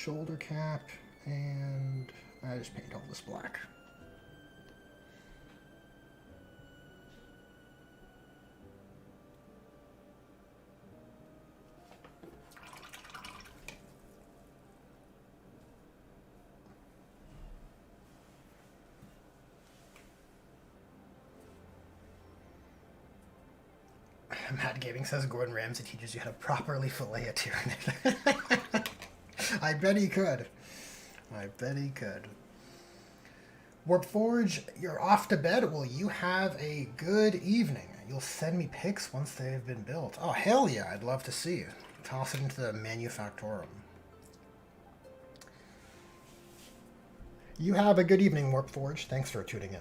shoulder cap, and I just paint all this black. Matt Gaming says Gordon Ramsay teaches you how to properly fillet a Tyranid. I bet he could. I bet he could. Warpforge, you're off to bed? Well, you have a good evening. You'll send me pics once they've been built. Oh, hell yeah, I'd love to see you. Toss it into the Manufactorum. You have a good evening, Warpforge. Thanks for tuning in.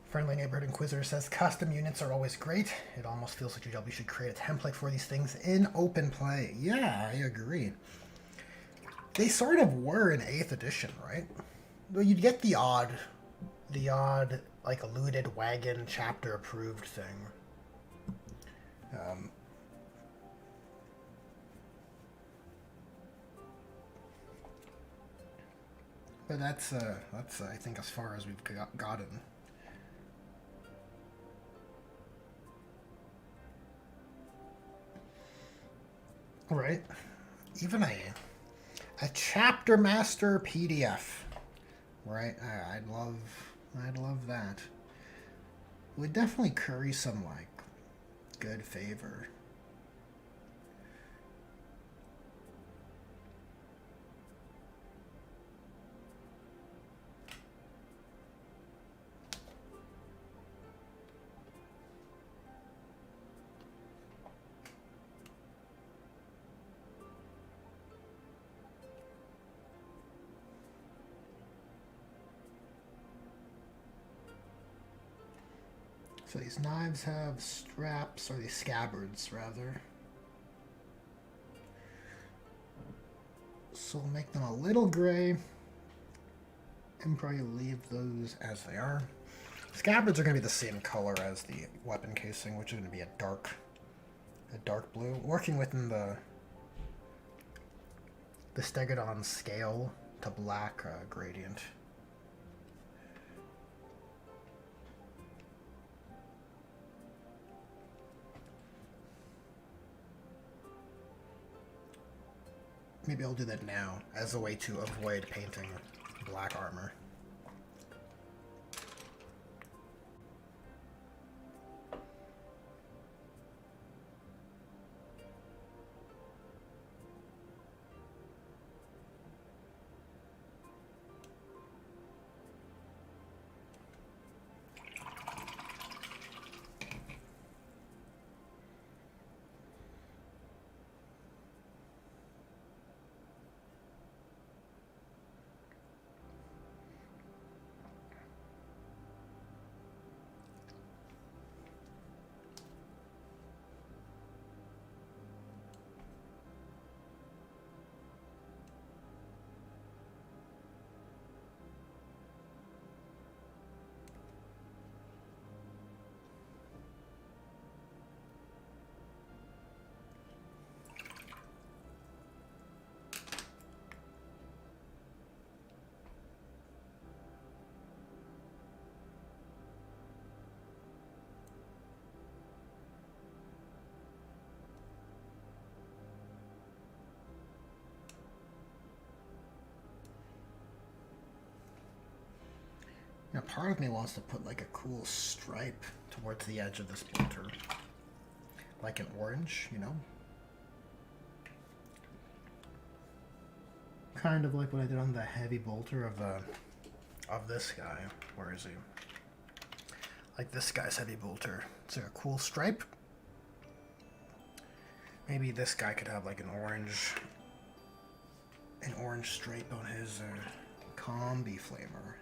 Friendly Neighborhood Inquisitor says, custom units are always great. It almost feels like GW should create a template for these things in open play. Yeah, I agree. They sort of were in 8th edition, right? Well, you'd get the odd, like, eluded wagon chapter approved thing. But that's I think as far as we've gotten. Right, even a chapter master PDF, right? I'd love that. Would definitely curry some like good favor. So these knives have straps, or these scabbards, rather. So we'll make them a little gray, and probably leave those as they are. Scabbards are going to be the same color as the weapon casing, which is going to be a dark blue. Working within the Stegodon scale to black gradient. Maybe I'll do that now as a way to avoid painting black armor. Now, part of me wants to put like a cool stripe towards the edge of this bolter, like an orange, you know? Kind of like what I did on the heavy bolter of this guy. Where is he? Like this guy's heavy bolter. It's like a cool stripe. Maybe this guy could have like an orange stripe on his combi flamer.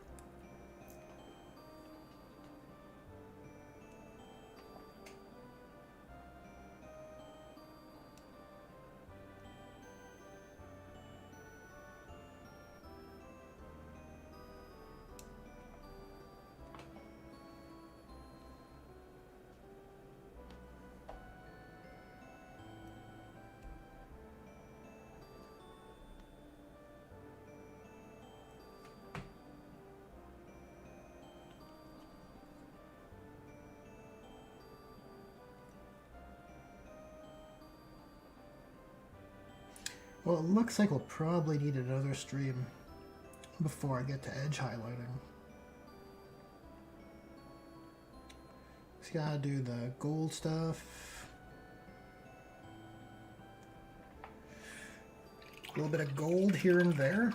Well, it looks like we'll probably need another stream before I get to edge highlighting. Just gotta do the gold stuff. A little bit of gold here and there.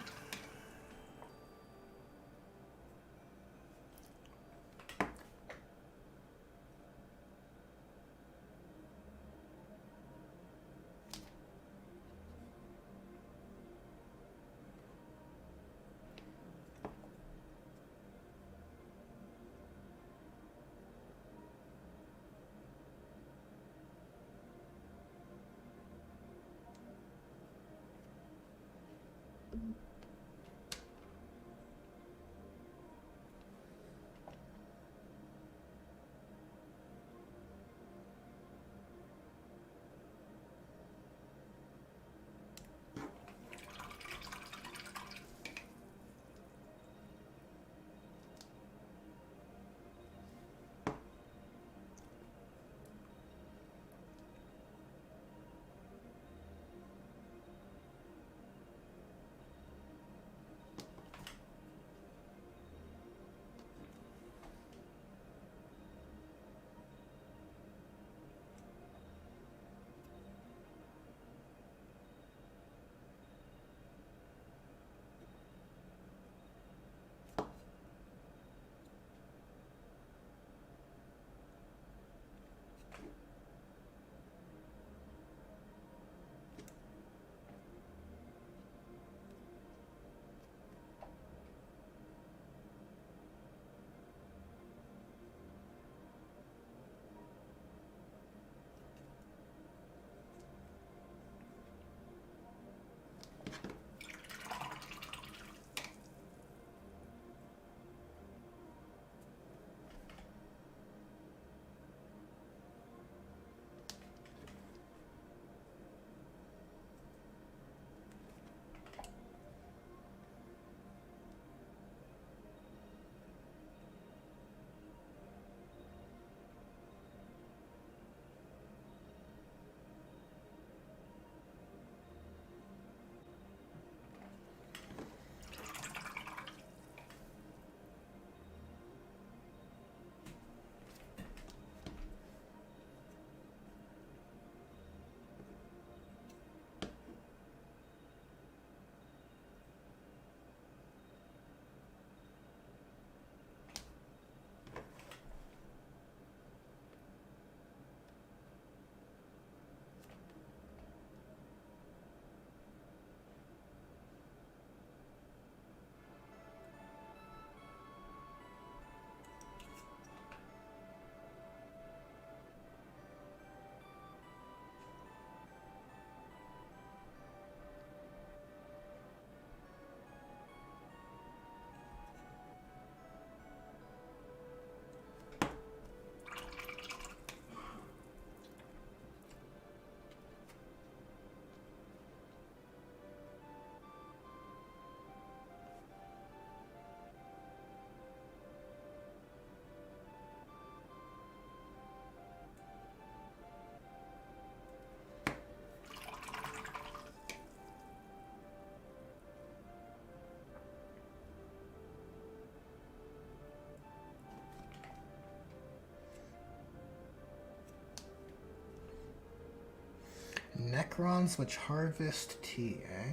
Necrons which harvest tea, eh?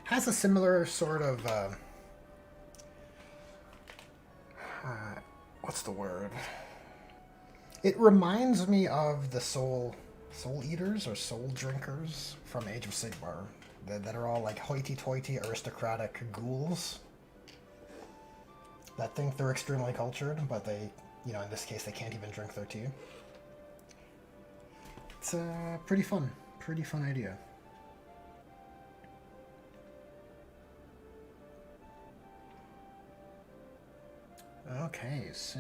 Has a similar sort of what's the word? It reminds me of the soul eaters or soul drinkers from Age of Sigmar that are all like hoity-toity aristocratic ghouls that think they're extremely cultured, but they, you know, in this case, they can't even drink their tea. It's a pretty fun idea. Okay, so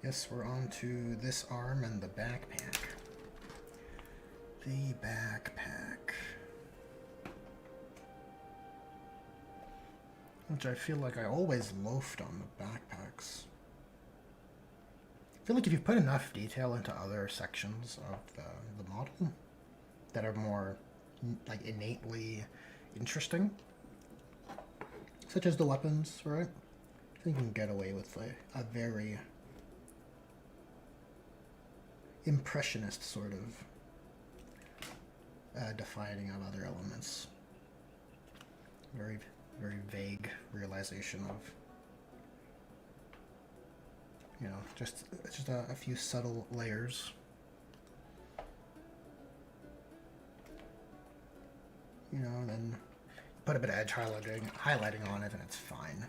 I guess we're on to this arm and the backpack. The backpack. which I feel like I always loafed on the backpacks. I feel like if you put enough detail into other sections of the model that are more like innately interesting, such as the weapons, right? I think you can get away with a very impressionist sort of defining of other elements. Very, very vague realization of, you know, just a few subtle layers. You know, and then put a bit of edge highlighting on it, and it's fine.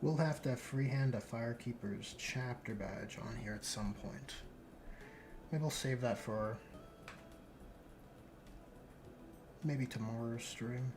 We'll have to freehand a Firekeeper's chapter badge on here at some point. Maybe we'll save that for maybe tomorrow's stream.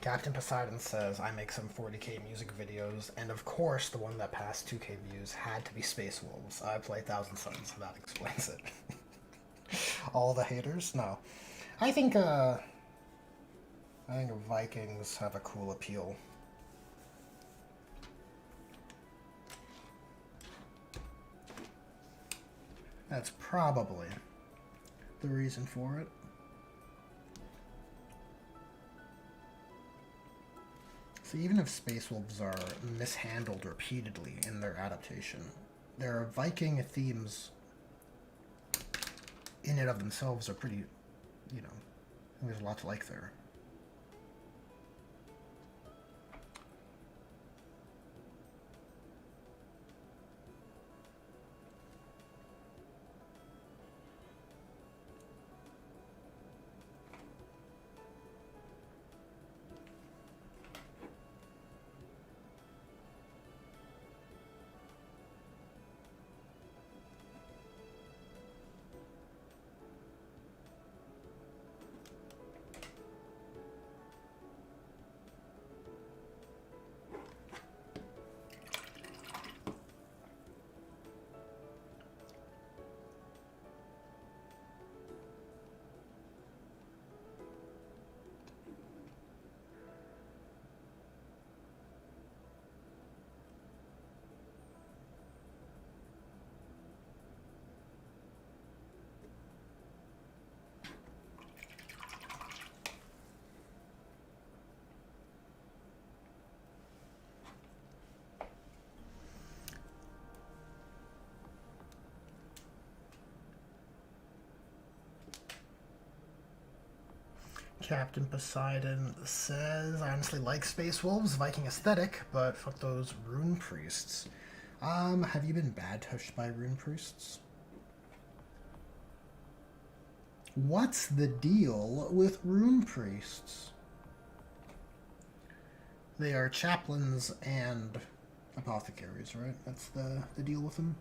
Captain Poseidon says, I make some 40k music videos, and of course the one that passed 2k views had to be Space Wolves. I play Thousand Suns, so that explains it. All the haters? No. I think Vikings have a cool appeal. That's probably the reason for it. So even if Space Wolves are mishandled repeatedly in their adaptation, their Viking themes in and of themselves are pretty, you know, there's a lot to like there. Captain Poseidon says, I honestly like Space Wolves, Viking aesthetic, but fuck those rune priests. Have you been bad touched by rune priests? What's the deal with rune priests? They are chaplains and apothecaries, right? That's the deal with them.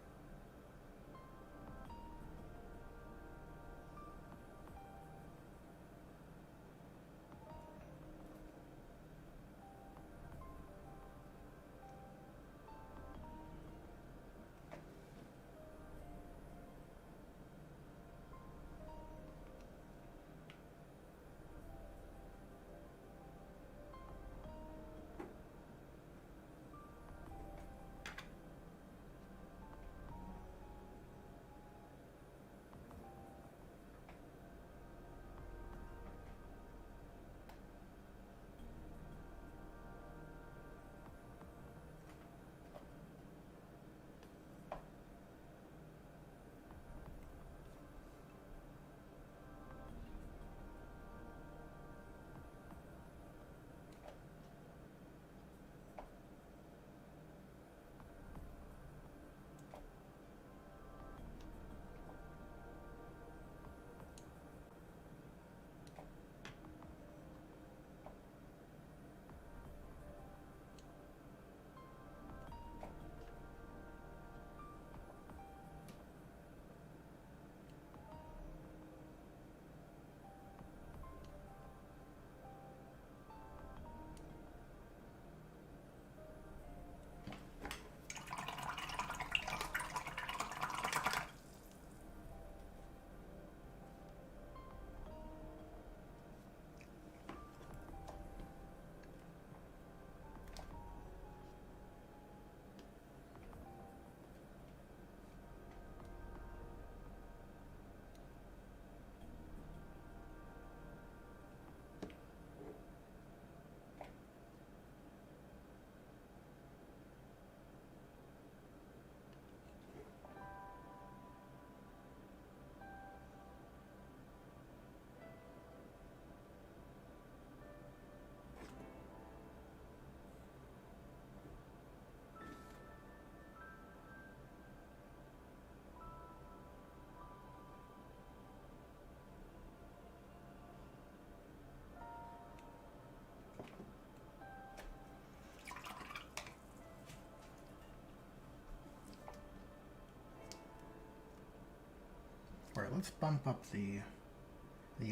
let's bump up the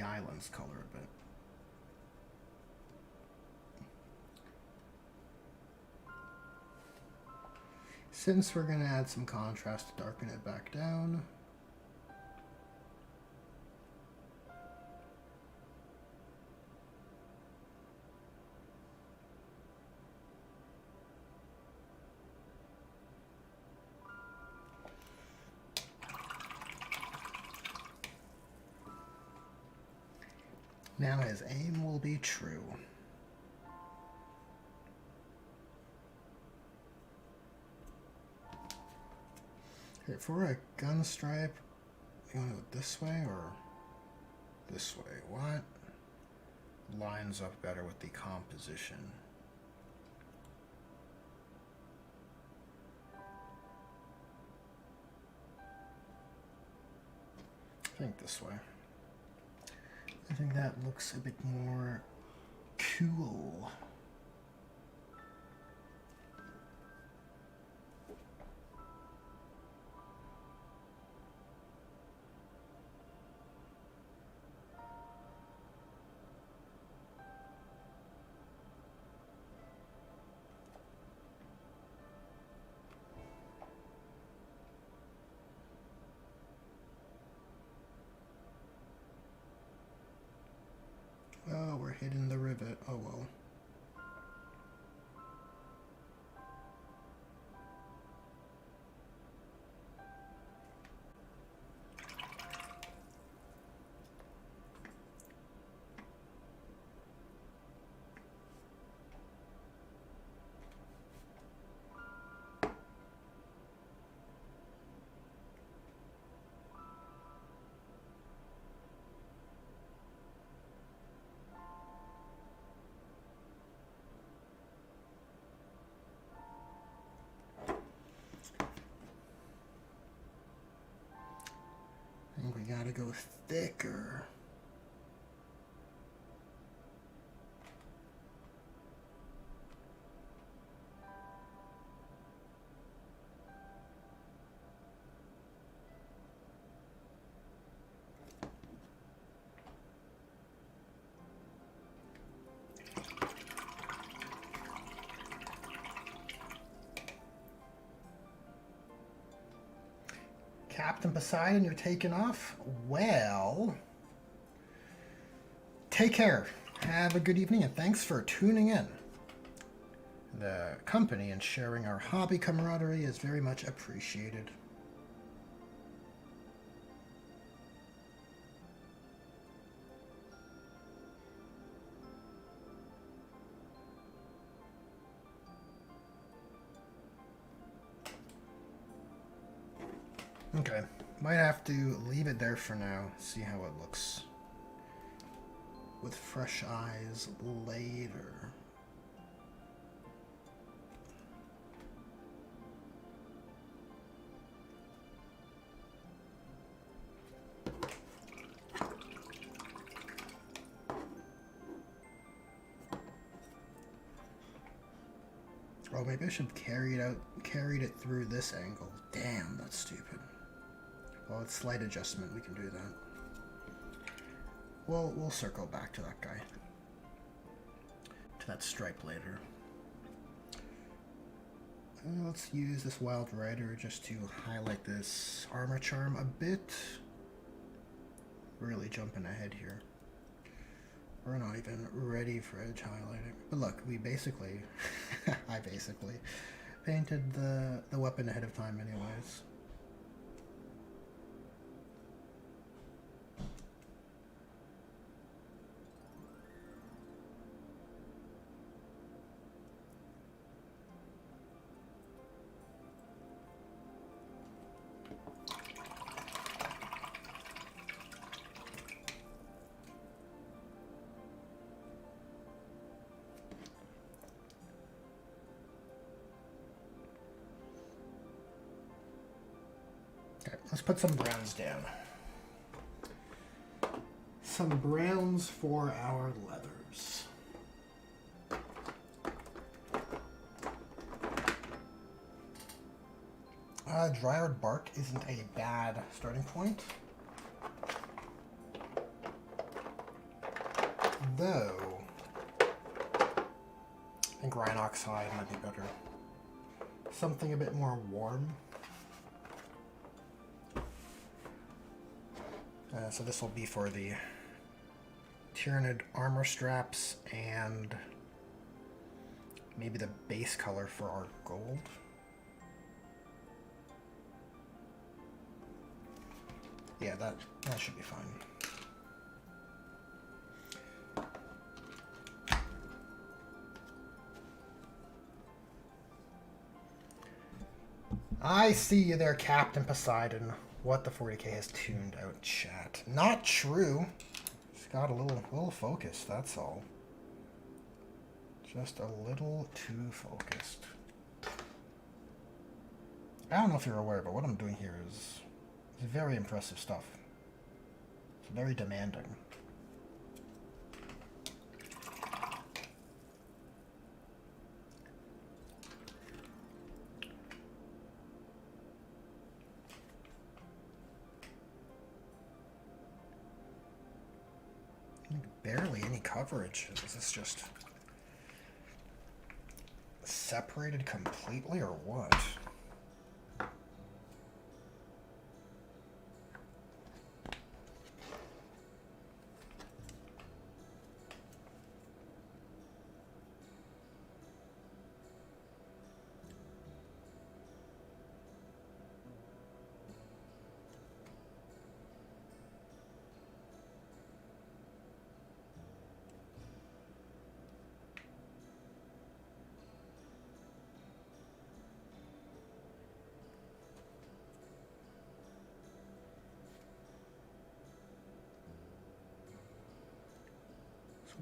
island's color a bit. Since we're going to add some contrast to darken it back down. Now his aim will be true. Okay, for a gun stripe, you want to go this way or this way? What lines up better with the composition? I think this way. I think that looks a bit more cool. Oh, we're hitting the rivet. Oh well. I think we gotta go thicker. Captain Poseidon, you're taking off? Well, take care. Have a good evening, and thanks for tuning in. The company and sharing our hobby camaraderie is very much appreciated. Okay, might have to leave it there for now, see how it looks with fresh eyes later. Oh, maybe I should carried it through this angle. Damn, that's stupid. Well, it's slight adjustment, we can do that. Well, we'll circle back to that guy. To that stripe later. Let's use this Wild Rider just to highlight this armor charm a bit. Really jumping ahead here. We're not even ready for edge highlighting. But look, we basically, I basically painted the weapon ahead of time anyways. Okay, let's put some browns down. Some browns for our leathers. Drywood bark isn't a bad starting point. Though, I think Rhine Oxide might be better. Something a bit more warm. So this will be for the Tyranid armor straps and maybe the base color for our gold. Yeah, that should be fine. I see you there, Captain Poseidon. What the 40k has tuned out, chat. Not true. It's got a little focus, that's all. Just a little too focused. I don't know if you're aware, but what I'm doing here is very impressive stuff. It's very demanding. Barely any coverage. Is this just separated completely or what?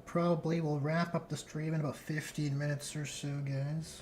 Probably will wrap up the stream in about 15 minutes or so, guys.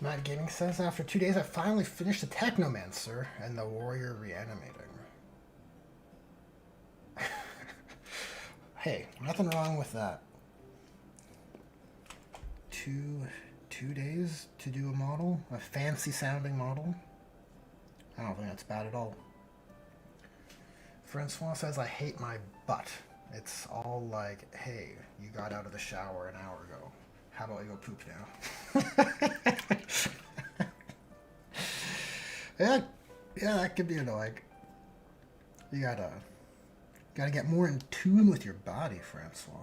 Matt Gaming says, after 2 days, I finally finished the Technomancer and the Warrior Reanimating. Hey, nothing wrong with that. two days to do a model, a fancy sounding model. I don't think that's bad at all. Francois says, I hate my butt. It's all like, hey, you got out of the shower an hour ago. How about you go poop now? Yeah, that could be annoying. You gotta get more in tune with your body, Francois.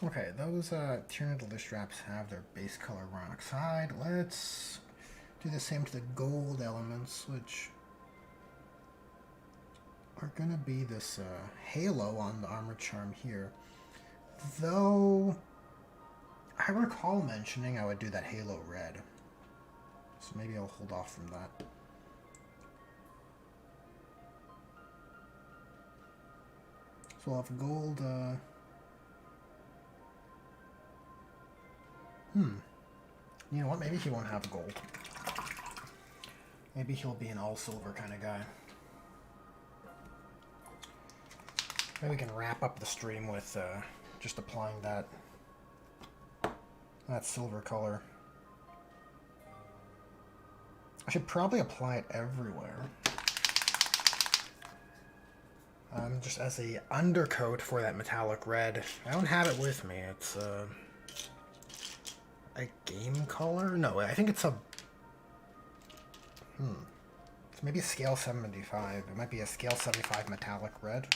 Okay, those Tyrannosaurus straps have their base color oxide. Let's do the same to the gold elements, which are going to be this halo on the armor charm here. Though, I recall mentioning I would do that halo red. So maybe I'll hold off from that. So we'll have gold... You know what? Maybe he won't have gold. Maybe he'll be an all-silver kind of guy. Maybe we can wrap up the stream with just applying that silver color. I should probably apply it everywhere. Just as a undercoat for that metallic red. I don't have it with me. It's a game color? No, I think it's a... It's maybe a scale 75. It might be a scale 75 metallic red.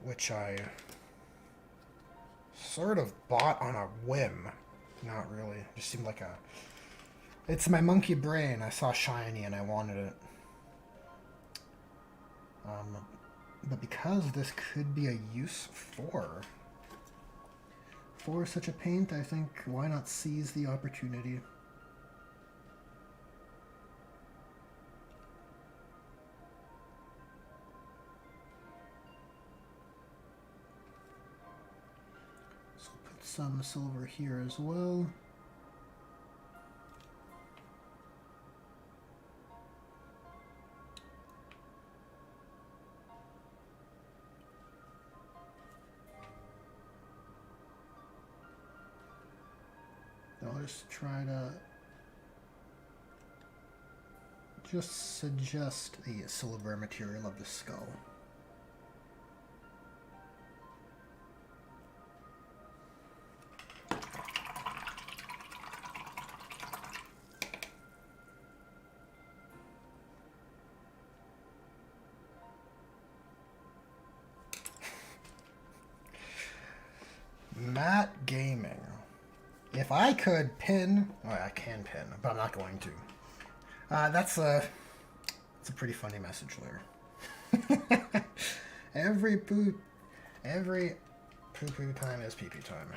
Which I sort of bought on a whim. Not really. It just seemed like a... It's my monkey brain. I saw shiny and I wanted it. But because this could be a use for such a paint, I think why not seize the opportunity? some silver here as well. I'll just try to just suggest the silver material of the skull. Matt Gaming. If I could pin, well, I can pin, but I'm not going to. That's a pretty funny message there. every poo time is pee time.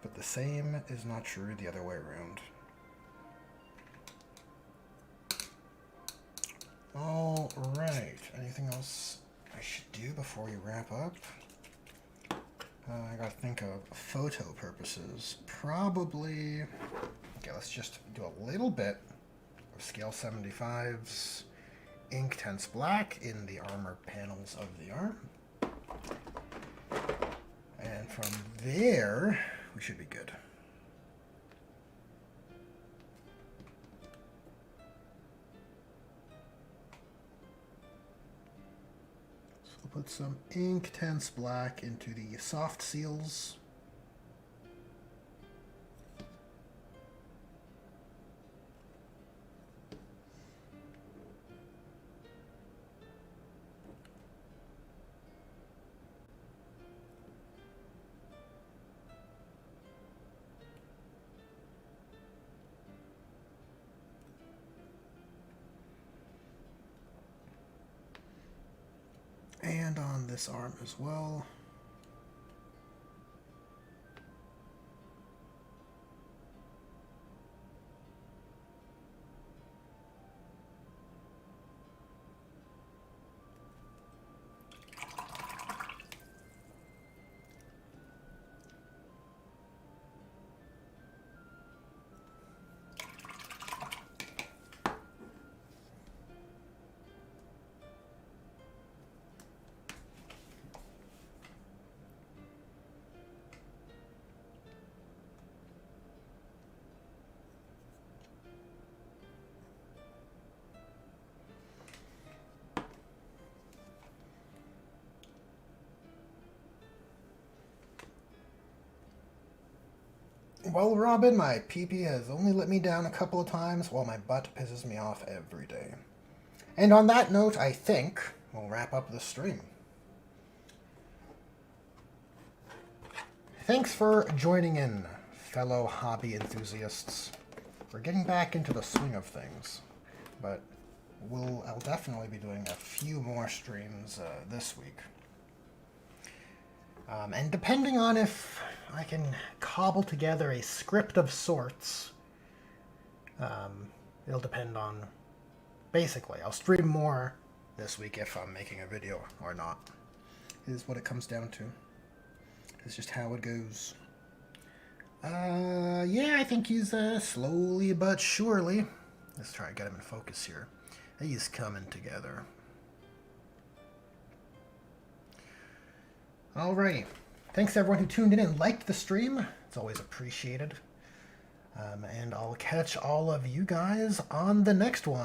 But the same is not true the other way around. All right. Anything else I should do before we wrap up? I gotta think of photo purposes. Probably. Okay, let's just do a little bit of scale 75s, ink tense black in the armor panels of the arm. And from there, we should be good. Put some ink tense black into the soft seals. And on this arm as well. Well, Robin, my pee-pee has only let me down a couple of times while my butt pisses me off every day. And on that note, I think we'll wrap up the stream. Thanks for joining in, fellow hobby enthusiasts. We're getting back into the swing of things, but I'll definitely be doing a few more streams this week. And depending on if I can cobble together a script of sorts, it'll depend on... Basically, I'll stream more this week if I'm making a video or not, is what it comes down to. It's just how it goes. Yeah, I think he's slowly but surely... Let's try to get him in focus here. He's coming together. Alrighty. Thanks everyone who tuned in and liked the stream. It's always appreciated. And I'll catch all of you guys on the next one.